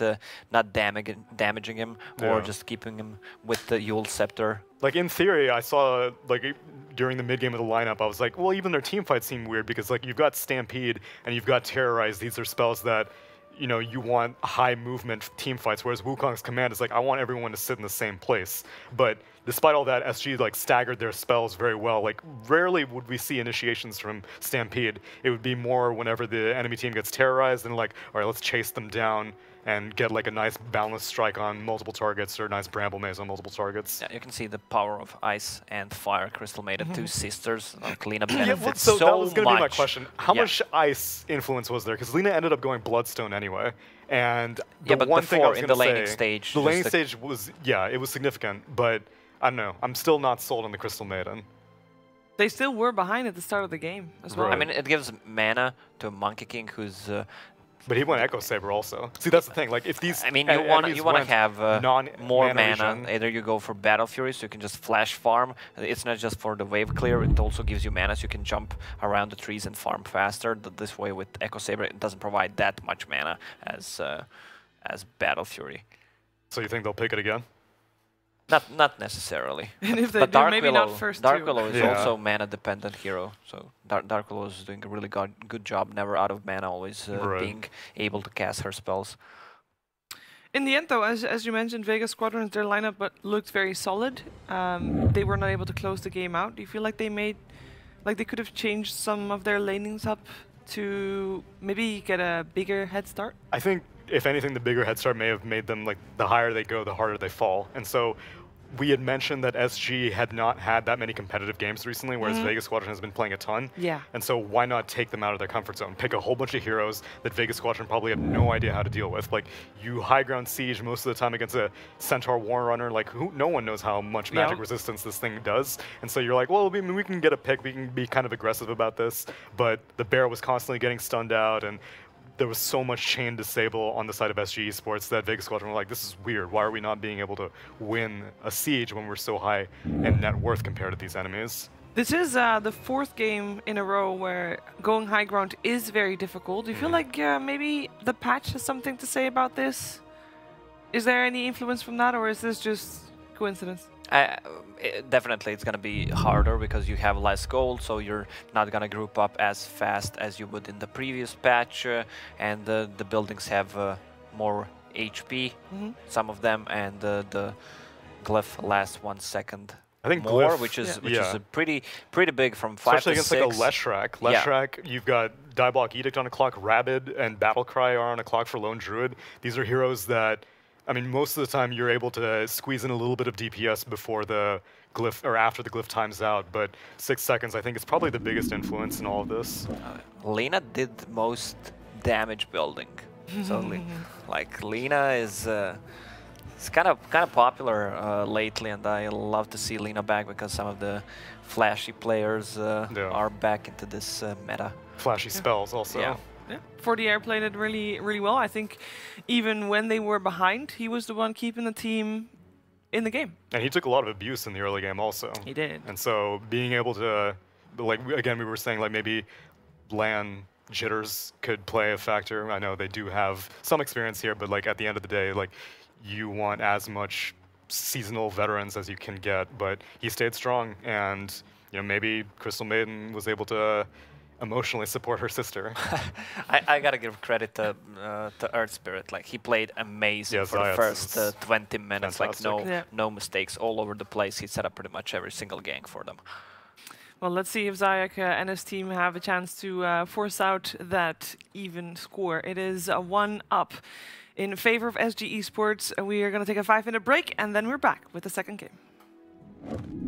damaging him, or just keeping him with the Yule Scepter. Like, in theory, I saw, like, during the mid-game of the lineup, I was like, well, even their team fights seem weird because, like, you've got Stampede and you've got Terrorize. These are spells that, you know, you want high movement team fights, whereas Wukong's command is like, I want everyone to sit in the same place. But despite all that, SG like staggered their spells very well. Like, rarely would we see initiations from Stampede. It would be more whenever the enemy team gets terrorized and like, all right, let's chase them down and get like a nice balanced strike on multiple targets or a nice bramble maze on multiple targets. Yeah, you can see the power of ice and fire. Crystal made it 2 sisters. Lina Yeah, benefits so that was much. going to be my question. How much ice influence was there? Because Lina ended up going Bloodstone anyway. And the but one thing I before, was in going the to laning say, stage, the laning stage was, yeah, it was significant, but I don't know. I'm still not sold on the Crystal Maiden. They still were behind at the start of the game as well. Right. I mean, it gives mana to Monkey King, who's but he went Echo Saber also. See, that's the thing. Like, if these, I mean, you want to have more mana. regen. Either you go for Battle Fury, so you can just flash farm. It's not just for the wave clear. It also gives you mana, so you can jump around the trees and farm faster. This way, with Echo Saber, it doesn't provide that much mana as Battle Fury. So you think they'll pick it again? Not necessarily. And if they But do, Dark maybe Willow, not first Dark two. Willow is Yeah. also mana-dependent hero, so Dark Willow is doing a really good job, never out of mana, always being able to cast her spells. In the end, though, as you mentioned, Vega Squadron, their lineup looked very solid. They were not able to close the game out. Do you feel like they could have changed some of their lanings up to maybe get a bigger head start? I think, if anything, the bigger head start may have made them, like, the higher they go, the harder they fall. And so we had mentioned that SG had not had that many competitive games recently, whereas Vega Squadron has been playing a ton. Yeah. And so why not take them out of their comfort zone? Pick a whole bunch of heroes that Vega Squadron probably have no idea how to deal with. Like, you high ground siege most of the time against a Centaur War Runner. Like, no one knows how much magic resistance this thing does. And so you're like, well, we can get a pick. We can be kind of aggressive about this. But the bear was constantly getting stunned out, and there was so much chain disable on the side of SG Esports that Vega Squadron were like, this is weird. Why are we not being able to win a siege when we're so high in net worth compared to these enemies? This is the 4th game in a row where going high ground is very difficult. Do you feel like maybe the patch has something to say about this? Is there any influence from that, or is this just coincidence? Definitely, it's going to be harder because you have less gold, so you're not going to group up as fast as you would in the previous patch, and the buildings have more HP, some of them, and the glyph lasts 1 second. I think more, glyph, which is yeah. a pretty big from 5 Especially to against 6. like a Leshrac. Leshrac, you've got Diabolic Edict on a clock, Rabid and Battlecry are on a clock for Lone Druid. These are heroes that, I mean, most of the time you're able to squeeze in a little bit of DPS before the glyph, or after the glyph times out, but 6 seconds I think is probably the biggest influence in all of this. Lina did most damage building. So like Lina is it's kind of popular lately, and I love to see Lina back because some of the flashy players are back into this meta. Flashy spells also. Yeah. 40 played it really well. I think even when they were behind, he was the one keeping the team in the game. And he took a lot of abuse in the early game also. He did. And so being able to, like, again, we were saying like maybe LAN jitters could play a factor. I know they do have some experience here, but like at the end of the day, like you want as much seasonal veterans as you can get, but he stayed strong, and you know, maybe Crystal Maiden was able to emotionally support her sister. I gotta give credit to Earth Spirit. Like, he played amazing for the first 20 minutes. Fantastic. Like no mistakes all over the place. He set up pretty much every single gang for them. Well, let's see if Zayak and his team have a chance to force out that even score. It is a 1-up in favor of SG Esports. We are going to take a 5-minute break, and then we're back with the second game.